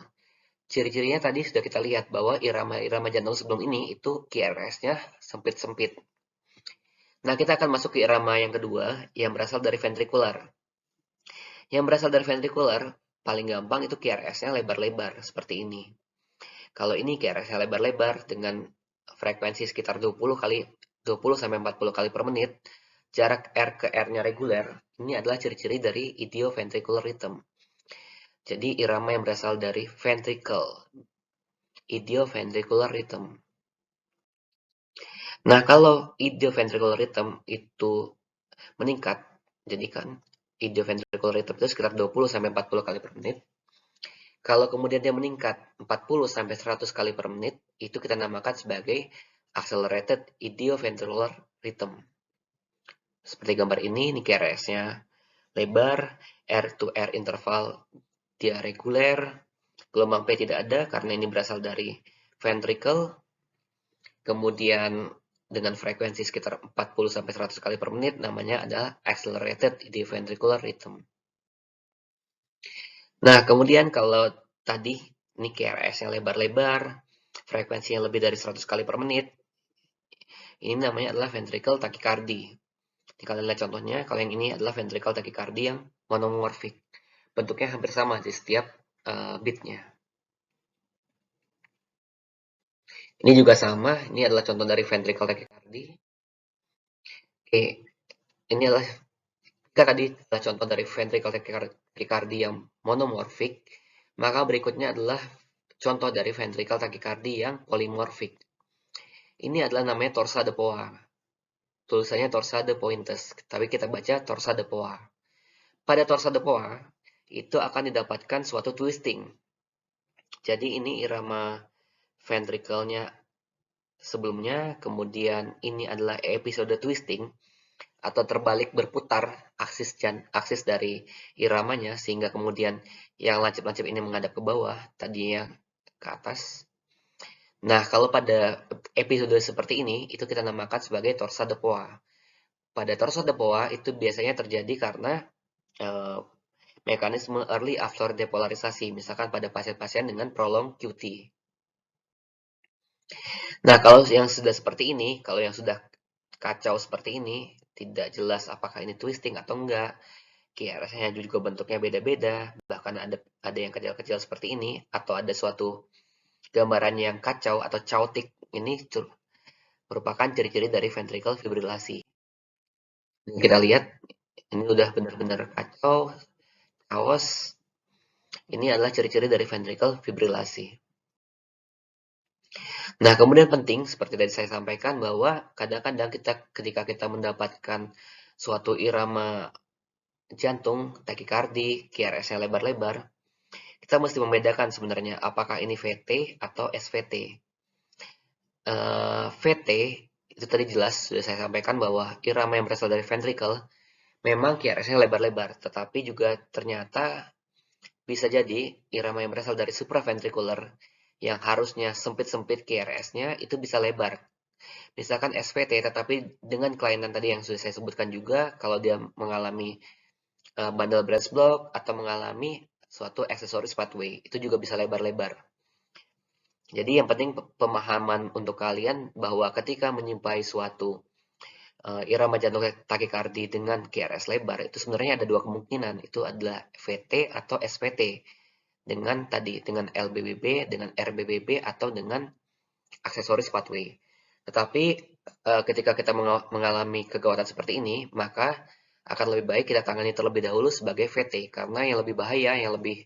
Ciri-cirinya tadi sudah kita lihat bahwa irama-irama jantung sebelum ini itu QRS-nya sempit-sempit. Nah, kita akan masuk ke irama yang kedua yang berasal dari ventrikular. Yang berasal dari ventrikular paling gampang itu QRS-nya lebar-lebar seperti ini. Kalau ini QRS-nya lebar-lebar dengan frekuensi sekitar 20-40 kali per menit, jarak R ke R-nya reguler, ini adalah ciri-ciri dari idioventricular rhythm. Jadi irama yang berasal dari ventricle, idioventricular rhythm. Nah, kalau idioventricular rhythm itu meningkat, jadi kan idioventricular rhythm itu sekitar 20-40 kali per menit. Kalau kemudian dia meningkat 40-100 kali per menit, itu kita namakan sebagai accelerated idioventricular rhythm. Seperti gambar ini QRS-nya lebar, R to R interval dia reguler, gelombang P tidak ada karena ini berasal dari ventricle, kemudian dengan frekuensi sekitar 40-100 kali per menit, namanya adalah accelerated idioventricular rhythm. Nah, kemudian kalau tadi ini QRS-nya lebar-lebar, frekuensinya lebih dari 100 kali per menit, ini namanya adalah ventricle tachycardy. Jadi kalian lihat contohnya, kalau yang ini adalah ventricle tachycardy yang monomorfik. Bentuknya hampir sama di setiap beatnya. Ini juga sama, ini adalah contoh dari ventricle tachycardy. Oke, ini adalah Jika tadi adalah contoh dari ventricle tachycardia yang monomorfik, maka berikutnya adalah contoh dari ventricle tachycardia yang polymorfik. Ini adalah namanya torsa de Poa. Tulisannya torsa de Pointes, tapi kita baca torsa de Poa. Pada torsa de Poa, itu akan didapatkan suatu twisting. Jadi ini irama ventricle-nya sebelumnya, kemudian ini adalah episode twisting, atau terbalik berputar aksis dari iramanya, sehingga kemudian yang lancip-lancip ini menghadap ke bawah, tadinya ke atas. Nah, kalau pada episode seperti ini, itu kita namakan sebagai torsa de Poa. Pada torsa de Poa itu biasanya terjadi karena eh, mekanisme early after depolarisasi, misalkan pada pasien-pasien dengan prolonged QT. Nah, kalau yang sudah seperti ini, kalau yang sudah kacau seperti ini, tidak jelas apakah ini twisting atau enggak, QRS-nya juga bentuknya beda-beda, bahkan ada yang kecil-kecil seperti ini, atau ada suatu gambaran yang kacau atau chaotic, ini merupakan ciri-ciri dari ventricle fibrilasi. Kita lihat, ini udah benar-benar kacau, chaos. Ini adalah ciri-ciri dari ventricle fibrilasi. Nah, kemudian penting, seperti tadi saya sampaikan, bahwa kadang-kadang ketika kita mendapatkan suatu irama jantung, takikardi, QRS-nya lebar-lebar, kita mesti membedakan sebenarnya apakah ini VT atau SVT. VT itu tadi jelas sudah saya sampaikan bahwa irama yang berasal dari ventricle memang QRS-nya lebar-lebar, tetapi juga ternyata bisa jadi irama yang berasal dari supraventricular yang harusnya sempit-sempit QRS-nya itu bisa lebar. Misalkan SVT, tetapi dengan kelainan tadi yang sudah saya sebutkan juga, kalau dia mengalami bundle branch block atau mengalami suatu accessory pathway, itu juga bisa lebar-lebar. Jadi yang penting pemahaman untuk kalian bahwa ketika menyuplai suatu irama jantung takikardi dengan QRS lebar, itu sebenarnya ada dua kemungkinan, itu adalah VT atau SVT dengan LBBB, dengan RBBB atau dengan aksesoris pathway. Tetapi ketika kita mengalami kegawatan seperti ini, maka akan lebih baik kita tangani terlebih dahulu sebagai VT, karena yang lebih bahaya, yang lebih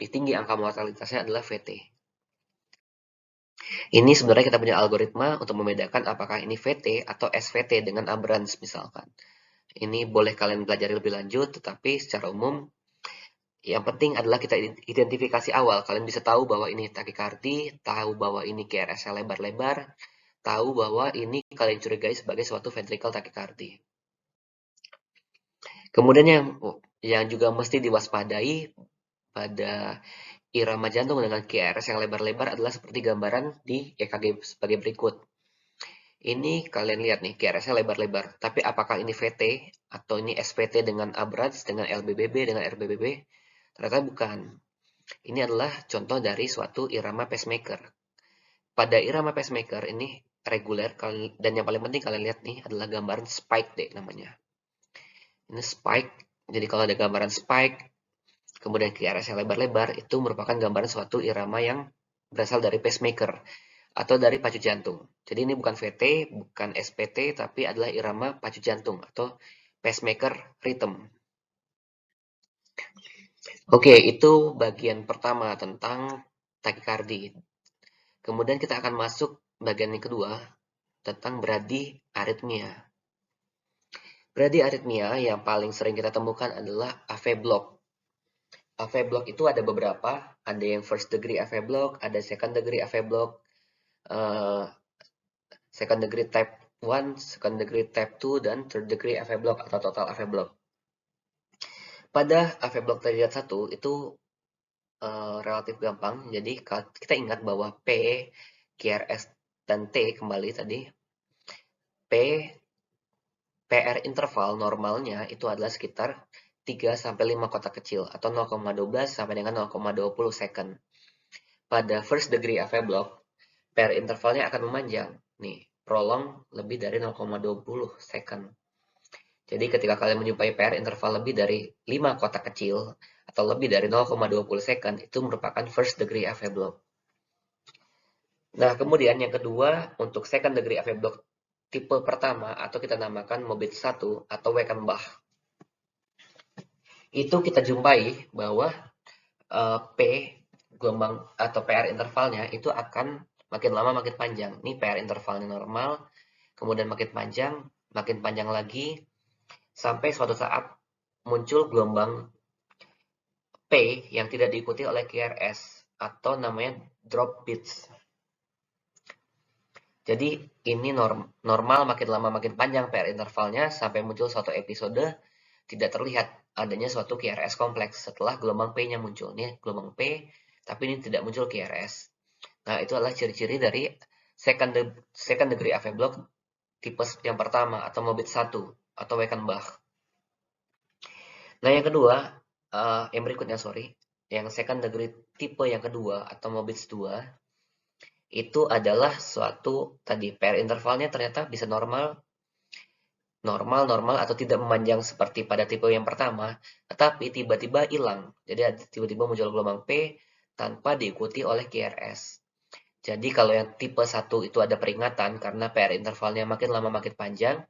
tinggi angka mortalitasnya adalah VT. Ini sebenarnya kita punya algoritma untuk membedakan apakah ini VT atau SVT dengan aberrance misalkan. Ini boleh kalian pelajari lebih lanjut, tetapi secara umum yang penting adalah kita identifikasi awal. Kalian bisa tahu bahwa ini takikardi, tahu bahwa ini QRS-nya lebar-lebar, tahu bahwa ini kalian curigai sebagai suatu ventricle takikardi. Kemudian yang juga mesti diwaspadai pada irama jantung dengan QRS yang lebar-lebar adalah seperti gambaran di EKG sebagai berikut. Ini kalian lihat nih, QRS-nya lebar-lebar. Tapi apakah ini VT atau ini SVT dengan aberrance, dengan LBBB, dengan RBBB? Ternyata bukan. Ini adalah contoh dari suatu irama pacemaker. Pada irama pacemaker ini reguler, dan yang paling penting kalian lihat nih adalah gambaran spike deh namanya. Ini spike, jadi kalau ada gambaran spike, kemudian QRS yang lebar-lebar, itu merupakan gambaran suatu irama yang berasal dari pacemaker atau dari pacu jantung. Jadi ini bukan VT, bukan SPT, tapi adalah irama pacu jantung atau pacemaker rhythm. Oke, itu bagian pertama tentang takikardi. Kemudian kita akan masuk bagian yang kedua tentang bradyarrhythmia. Bradyarrhythmia yang paling sering kita temukan adalah AV block. AV block itu ada beberapa, ada yang first degree AV block, ada second degree AV block, second degree type 1, second degree type 2, dan third degree AV block atau total AV block. Pada AV block derajat 1 itu relatif gampang, jadi kita ingat bahwa P, QRS, dan T kembali tadi, PR interval normalnya itu adalah sekitar 3-5 kotak kecil atau 0,12 sampai dengan 0,20 second. Pada first degree AV block, PR intervalnya akan memanjang. Nih, prolong lebih dari 0,20 second. Jadi ketika kalian menjumpai PR interval lebih dari 5 kotak kecil atau lebih dari 0,20 second, itu merupakan first degree AV block. Nah, kemudian yang kedua, untuk second degree AV block tipe pertama atau kita namakan MOBIT 1 atau Weckenbach. itu kita jumpai bahwa P gelombang atau PR intervalnya itu akan makin lama makin panjang. Ini PR intervalnya normal, kemudian makin panjang lagi, sampai suatu saat muncul gelombang P yang tidak diikuti oleh QRS atau namanya drop bits. Jadi ini normal makin lama makin panjang PR intervalnya sampai muncul suatu episode tidak terlihat adanya suatu QRS kompleks setelah gelombang P-nya muncul. Ini gelombang P, tapi ini tidak muncul QRS. Nah, itu adalah ciri-ciri dari second degree AV block tipe yang pertama atau Mobit 1 atau Wekenbach. Nah, yang kedua, yang berikutnya sorry, yang second degree tipe yang kedua atau Mobits 2 itu adalah suatu tadi PR intervalnya ternyata bisa normal atau tidak memanjang seperti pada tipe yang pertama, tetapi tiba-tiba hilang. Jadi tiba-tiba muncul gelombang P tanpa diikuti oleh QRS. Jadi kalau yang tipe 1 itu ada peringatan karena PR intervalnya makin lama makin panjang.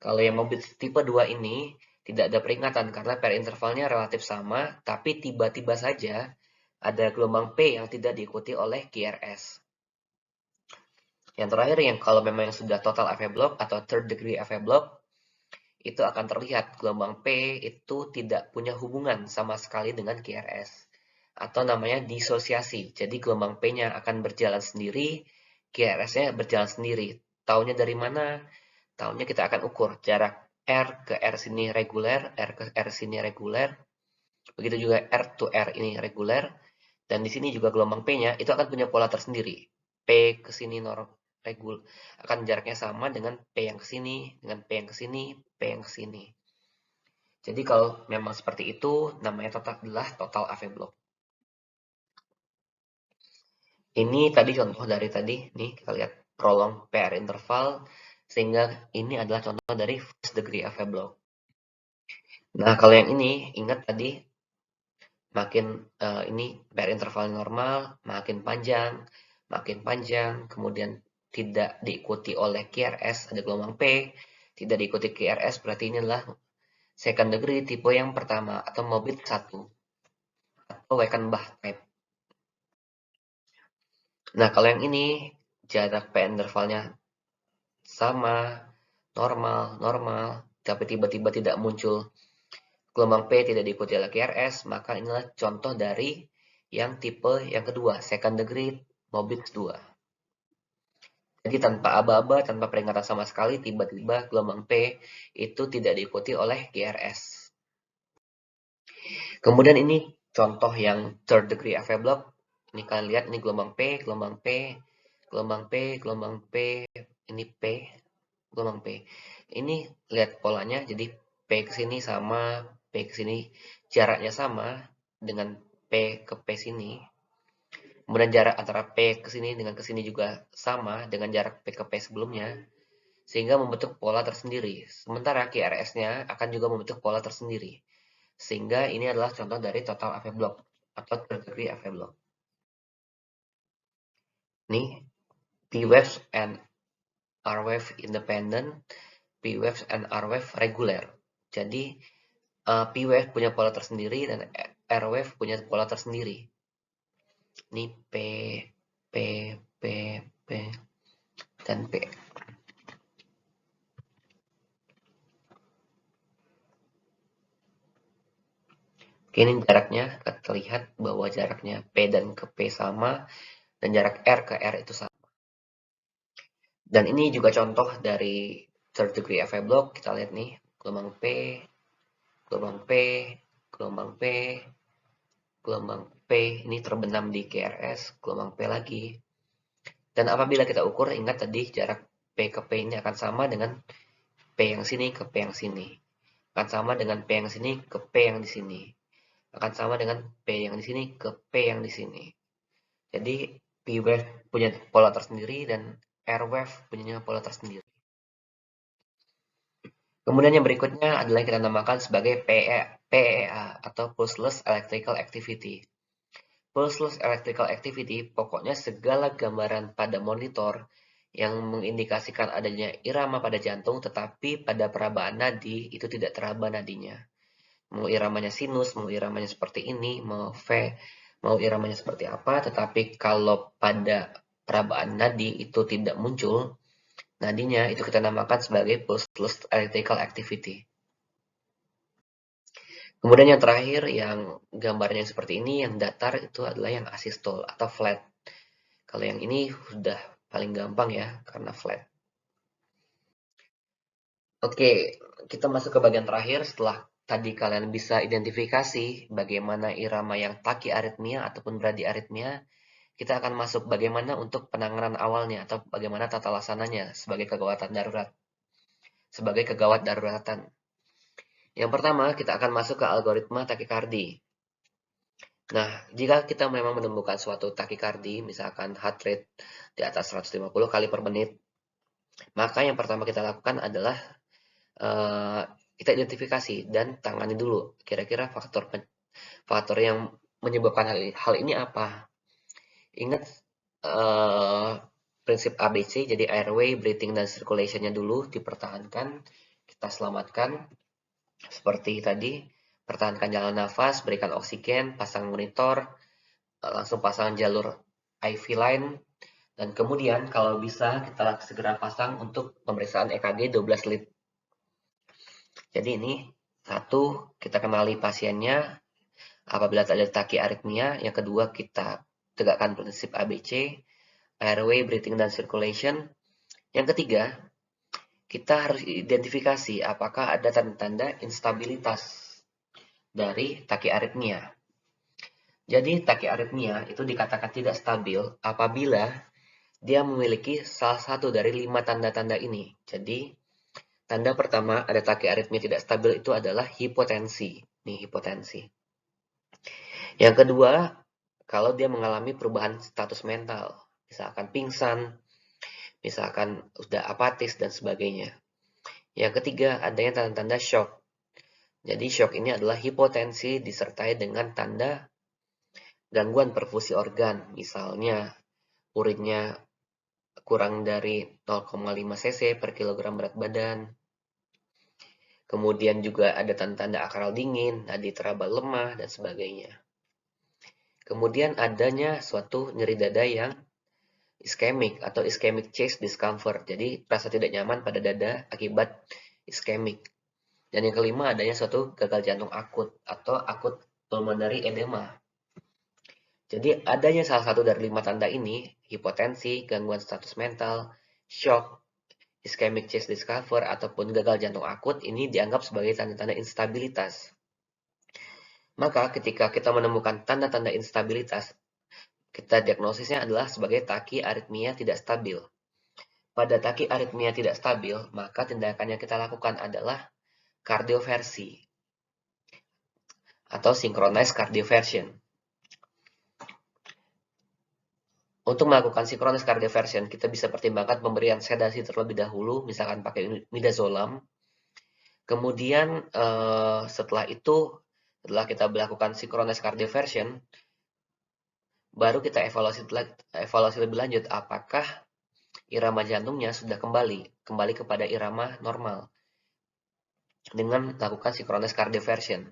Kalau yang mobil tipe 2 ini tidak ada peringatan karena PR intervalnya relatif sama, tapi tiba-tiba saja ada gelombang P yang tidak diikuti oleh QRS. Yang terakhir yang kalau memang yang sudah total AV block atau third degree AV block, itu akan terlihat gelombang P itu tidak punya hubungan sama sekali dengan QRS. Atau namanya disosiasi. Jadi gelombang P-nya akan berjalan sendiri, QRS-nya berjalan sendiri. Taunya dari mana? Taunya kita akan ukur jarak R ke R sini reguler, R ke R sini reguler. Begitu juga R to R ini reguler. Dan di sini juga gelombang P-nya itu akan punya pola tersendiri. P ke sini regul akan jaraknya sama dengan P yang ke sini, dengan P yang ke sini, P yang ke sini. Jadi kalau memang seperti itu, namanya adalah total AV block. Ini tadi contoh dari tadi, nih kita lihat prolong PR interval, sehingga ini adalah contoh dari first degree AV block. Nah, kalau yang ini, ingat tadi, makin ini PR interval normal, makin panjang, kemudian tidak diikuti oleh QRS, ada gelombang P, tidak diikuti QRS, berarti ini adalah second degree tipe yang pertama, atau Mobit 1, atau Wekenbach type. Nah, kalau yang ini, jarak P intervalnya sama, normal, tapi tiba-tiba tidak muncul gelombang P tidak diikuti oleh QRS, maka inilah contoh dari yang tipe yang kedua, second degree Mobit 2. Jadi tanpa aba-aba, tanpa peringatan sama sekali, tiba-tiba gelombang P itu tidak diikuti oleh QRS. Kemudian ini contoh yang third degree AV block. Ini kalian lihat, ini gelombang P, gelombang P, gelombang P, gelombang P, ini P, gelombang P. Ini lihat polanya, jadi P ke sini sama, P ke sini jaraknya sama dengan P ke P sini. Kemudian jarak antara P ke sini dengan ke sini juga sama dengan jarak P ke P sebelumnya, sehingga membentuk pola tersendiri. Sementara QRS-nya akan juga membentuk pola tersendiri. Sehingga ini adalah contoh dari total AV block atau third degree AV block. Nih, P waves and R wave independent, P waves and R wave regular. Jadi P wave punya pola tersendiri dan R wave punya pola tersendiri. Ini P, P, P, P, dan P. Oke, ini jaraknya terlihat bahwa jaraknya P dan ke P sama dan jarak R ke R itu sama. Dan ini juga contoh dari third degree AV block. Kita lihat nih, gelombang P, gelombang P, gelombang P, gelombang P ini terbenam di QRS, gelombang P lagi. Dan apabila kita ukur, ingat tadi jarak P ke P ini akan sama dengan P yang sini ke P yang sini. Akan sama dengan P yang sini ke P yang di sini. Akan sama dengan P yang di sini ke P yang di sini. Jadi P wave punya pola tersendiri dan R wave punya pola tersendiri. Kemudian yang berikutnya adalah yang kita namakan sebagai PEA atau Pulseless Electrical Activity. Pulseless Electrical Activity pokoknya segala gambaran pada monitor yang mengindikasikan adanya irama pada jantung tetapi pada perabaan nadi itu tidak teraba nadinya. Mau iramanya sinus, mau iramanya seperti ini, mau iramanya seperti apa, tetapi kalau pada perabaan nadi itu tidak muncul nadinya, itu kita namakan sebagai pulseless electrical activity. Kemudian yang terakhir yang gambarnya seperti ini, yang datar itu adalah yang asystole atau flat. Kalau yang ini sudah paling gampang ya, karena flat. Oke, kita masuk ke bagian terakhir setelah tadi kalian bisa identifikasi bagaimana irama yang tachyarrhythmia ataupun bradyarrhythmia, kita akan masuk bagaimana untuk penanganan awalnya atau bagaimana tata laksananya sebagai kegawat daruratan. Yang pertama, kita akan masuk ke algoritma takikardi. Nah, jika kita memang menemukan suatu takikardi, misalkan heart rate di atas 150 kali per menit, maka yang pertama kita lakukan adalah kita identifikasi dan tangani dulu kira-kira faktor yang menyebabkan hal ini apa. Ingat prinsip ABC, jadi airway, breathing, dan circulation-nya dulu dipertahankan, kita selamatkan seperti tadi, pertahankan jalan nafas, berikan oksigen, pasang monitor, langsung pasang jalur IV line, dan kemudian kalau bisa kita segera pasang untuk pemeriksaan EKG 12 lead. Jadi ini satu, kita kenali pasiennya apabila ada tachyarrhythmia. Yang kedua, kita tegakkan prinsip ABC, airway, breathing, dan circulation. Yang ketiga, kita harus identifikasi apakah ada tanda-tanda instabilitas dari tachyarrhythmia. Jadi tachyarrhythmia itu dikatakan tidak stabil apabila dia memiliki salah satu dari 5 tanda-tanda ini. Jadi tanda pertama ada tachyarrhythmia tidak stabil itu adalah hipotensi. Nih hipotensi. Yang kedua, kalau dia mengalami perubahan status mental, misalkan pingsan, misalkan sudah apatis dan sebagainya. Yang ketiga, adanya tanda-tanda shock. Jadi shock ini adalah hipotensi disertai dengan tanda gangguan perfusi organ, misalnya urinnya kurang dari 0,5 cc per kilogram berat badan. Kemudian juga ada tanda-tanda akral dingin, nadi teraba lemah, dan sebagainya. Kemudian adanya suatu nyeri dada yang iskemik atau ischemic chest discomfort. Jadi rasa tidak nyaman pada dada akibat iskemik. Dan yang kelima adanya suatu gagal jantung akut atau akut pulmonary edema. Jadi adanya salah satu dari 5 tanda ini, hipotensi, gangguan status mental, shock, ischemic chest discomfort, ataupun gagal jantung akut, ini dianggap sebagai tanda-tanda instabilitas. Maka ketika kita menemukan tanda-tanda instabilitas, kita diagnosisnya adalah sebagai tachyarrhythmia tidak stabil. Pada tachyarrhythmia tidak stabil, maka tindakan yang kita lakukan adalah kardioversi atau synchronized cardioversion. Untuk melakukan synchronous cardioversion, kita bisa pertimbangkan pemberian sedasi terlebih dahulu, misalkan pakai midazolam. Kemudian setelah itu, setelah kita melakukan synchronous cardioversion, baru kita evaluasi lebih lanjut apakah irama jantungnya sudah kembali kepada irama normal dengan melakukan synchronous cardioversion.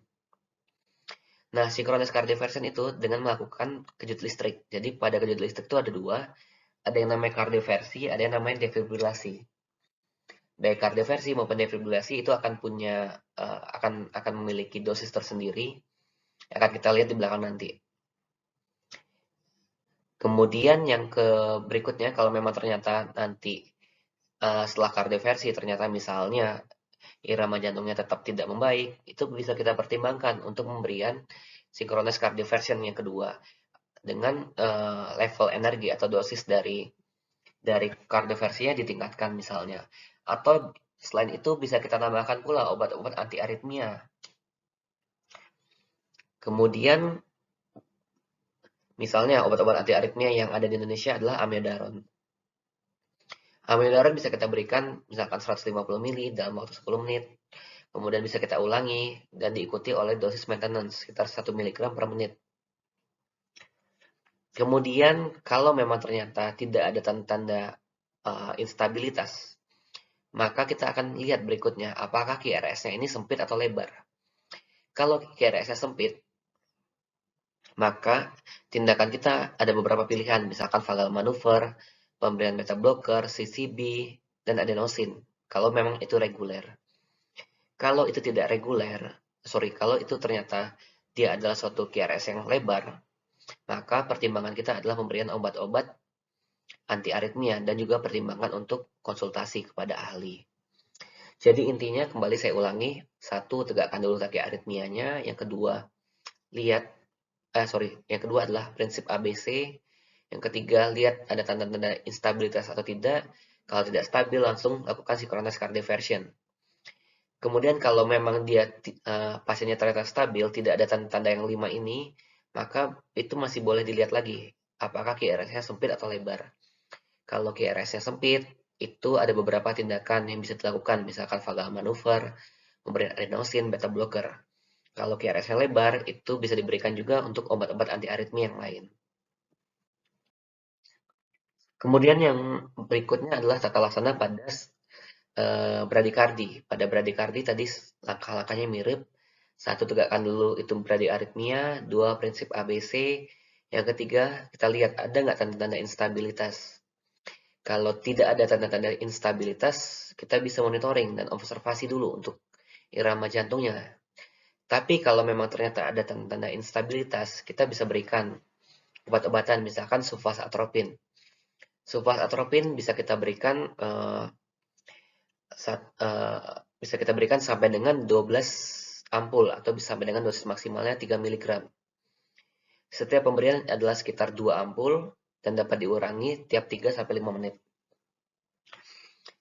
Nah, synchronous cardioversion itu dengan melakukan kejut listrik. Jadi pada kejut listrik itu ada dua, ada yang namanya kardioversi, ada yang namanya defibrilasi. Baik kardioversi maupun defibrilasi itu akan memiliki dosis tersendiri, akan kita lihat di belakang nanti. Kemudian yang berikutnya, kalau memang ternyata nanti setelah kardioversi ternyata misalnya irama jantungnya tetap tidak membaik, itu bisa kita pertimbangkan untuk pemberian synchronous cardioversion yang kedua dengan level energi atau dosis dari kardioversinya ditingkatkan misalnya. Atau selain itu bisa kita tambahkan pula obat-obat anti aritmia. Kemudian misalnya obat-obat anti aritmia yang ada di Indonesia adalah amiodaron. Amiodaron bisa kita berikan misalkan 150 ml dalam waktu 10 menit. Kemudian bisa kita ulangi dan diikuti oleh dosis maintenance sekitar 1 mg per menit. Kemudian kalau memang ternyata tidak ada tanda-tanda instabilitas, maka kita akan lihat berikutnya apakah QRS-nya ini sempit atau lebar. Kalau QRS-nya sempit, maka tindakan kita ada beberapa pilihan, misalkan vagal manuver, pemberian beta blocker, CCB, dan adenosin, kalau memang itu reguler. Kalau itu tidak reguler, kalau itu ternyata dia adalah suatu QRS yang lebar, maka pertimbangan kita adalah pemberian obat-obat anti aritmia dan juga pertimbangan untuk konsultasi kepada ahli. Jadi intinya kembali saya ulangi, satu, tegakkan dulu takiaritmianya, yang kedua, lihat yang kedua adalah prinsip ABC. Yang ketiga, lihat ada tanda-tanda instabilitas atau tidak. Kalau tidak stabil, langsung lakukan synchronous cardioversion. Kemudian kalau memang pasiennya ternyata stabil, tidak ada tanda-tanda yang 5 ini, maka itu masih boleh dilihat lagi, apakah QRS-nya sempit atau lebar. Kalau QRS-nya sempit, itu ada beberapa tindakan yang bisa dilakukan, misalkan vagal manuver, pemberian adenosin, beta blocker. Kalau QRS-nya lebar, itu bisa diberikan juga untuk obat-obat anti aritmi yang lain. Kemudian yang berikutnya adalah tata laksana pada bradikardi. Pada bradikardi tadi langkah-langkahnya mirip. Satu, tegakkan dulu itu bradiaritmia. Dua, prinsip ABC. Yang ketiga, kita lihat ada nggak tanda-tanda instabilitas. Kalau tidak ada tanda-tanda instabilitas, kita bisa monitoring dan observasi dulu untuk irama jantungnya. Tapi kalau memang ternyata ada tanda-tanda instabilitas, kita bisa berikan obat-obatan, misalkan sulfas atropin. Sulfas atropin bisa kita berikan sampai dengan 12 ampul atau bisa sampai dengan dosis maksimalnya 3 mg. Setiap pemberian adalah sekitar 2 ampul dan dapat diurangi tiap 3-5 menit.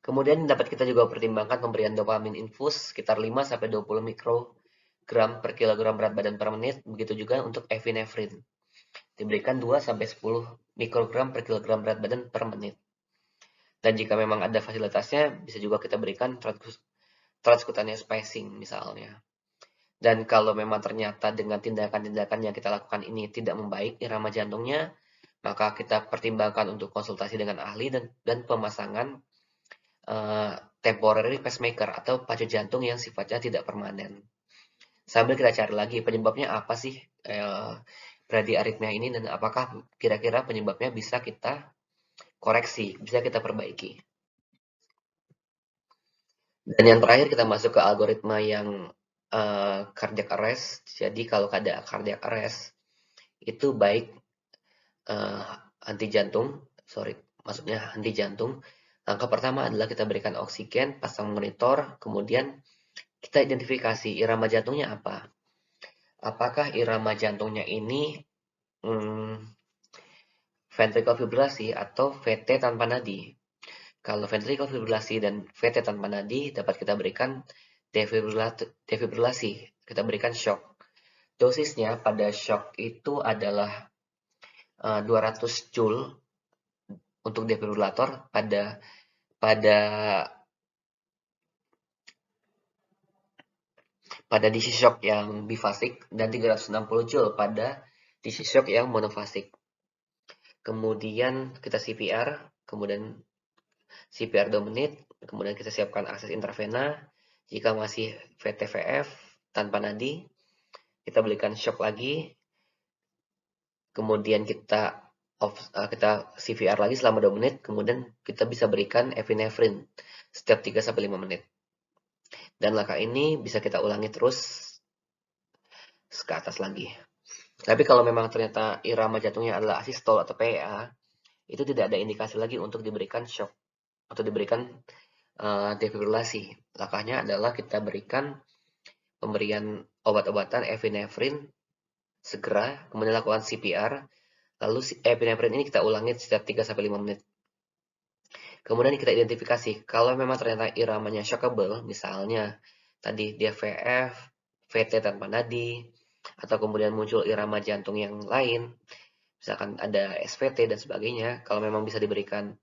Kemudian dapat kita juga pertimbangkan pemberian dopamin infus sekitar 5-20 mikrogram per kilogram berat badan per menit, begitu juga untuk epinefrin. Diberikan 2-10 mikrogram per kilogram berat badan per menit. Dan jika memang ada fasilitasnya, bisa juga kita berikan transcutaneous spacing misalnya. Dan kalau memang ternyata dengan tindakan-tindakan yang kita lakukan ini tidak membaik irama jantungnya, maka kita pertimbangkan untuk konsultasi dengan ahli dan pemasangan temporary pacemaker atau pacu jantung yang sifatnya tidak permanen. Sambil kita cari lagi penyebabnya apa sih bradiaritmia ini dan apakah kira-kira penyebabnya bisa kita koreksi, bisa kita perbaiki. Dan yang terakhir kita masuk ke algoritma yang cardiac arrest. Jadi kalau ada cardiac arrest itu baik maksudnya henti jantung. Langkah pertama adalah kita berikan oksigen, pasang monitor, kemudian kita identifikasi irama jantungnya apa. Apakah irama jantungnya ini ventricle fibrilasi atau VT tanpa nadi. Kalau ventricle fibrilasi dan VT tanpa nadi dapat kita berikan defibrilasi, kita berikan shock. Dosisnya pada shock itu adalah 200 joule untuk defibrillator pada DC shock yang bifasik dan 360 joule pada DC shock yang monofasik. Kemudian kita CPR, kemudian CPR 2 menit, kemudian kita siapkan akses intravena. Jika masih VTVF tanpa nadi, kita berikan shock lagi. Kemudian kita CVR lagi selama 2 menit, kemudian kita bisa berikan epinefrin setiap 3-5 menit. Dan langkah ini bisa kita ulangi terus ke atas lagi. Tapi kalau memang ternyata irama jantungnya adalah asistol atau PA, itu tidak ada indikasi lagi untuk diberikan shock atau diberikan defibrilasi. Langkahnya adalah kita berikan pemberian obat-obatan epinefrin segera, kemudian lakukan CPR, lalu epinefrin ini kita ulangi setiap 3-5 menit. Kemudian kita identifikasi, kalau memang ternyata iramanya shockable, misalnya tadi dia VF, VT tanpa nadi, atau kemudian muncul irama jantung yang lain, misalkan ada SVT dan sebagainya, kalau memang bisa diberikan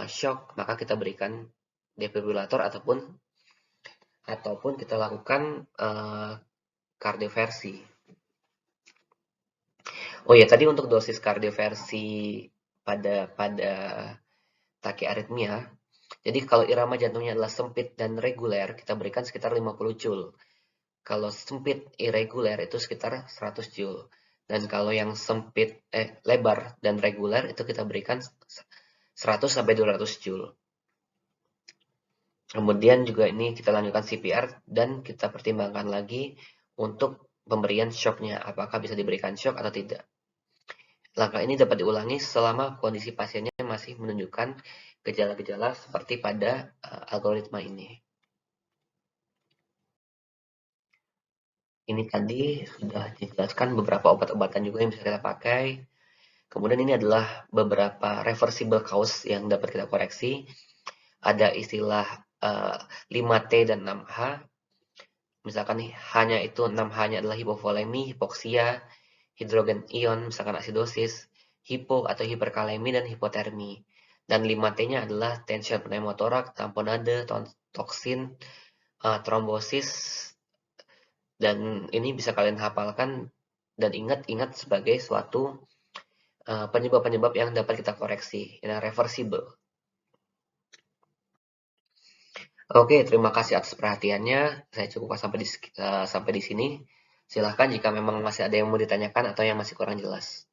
shock, maka kita berikan defibrillator ataupun kita lakukan kardioversi. Oh ya, tadi untuk dosis kardioversi pada takiaritmia. Jadi kalau irama jantungnya adalah sempit dan reguler, kita berikan sekitar 50 joule. Kalau sempit irregular itu sekitar 100 joule. Dan kalau yang sempit lebar dan reguler itu kita berikan 100 sampai 200 joule. Kemudian juga ini kita lanjutkan CPR dan kita pertimbangkan lagi untuk pemberian shocknya, apakah bisa diberikan shock atau tidak. Langkah ini dapat diulangi selama kondisi pasiennya masih menunjukkan gejala-gejala seperti pada algoritma ini. Ini tadi sudah dijelaskan beberapa obat-obatan juga yang bisa kita pakai. Kemudian ini adalah beberapa reversible cause yang dapat kita koreksi. Ada istilah 5T dan 6H. Misalkan nih, hanya itu 6H-nya adalah hipovolemi, hipoksia, hidrogen ion, misalkan asidosis, hipo atau hiperkalemi, dan hipotermi. Dan 5T-nya adalah tension pneumotorak, tamponade, toksin, trombosis, dan ini bisa kalian hafalkan dan ingat-ingat sebagai suatu penyebab-penyebab yang dapat kita koreksi, yang reversible. Oke, terima kasih atas perhatiannya. Saya cukupkan sampai di sini. Silahkan jika memang masih ada yang mau ditanyakan atau yang masih kurang jelas.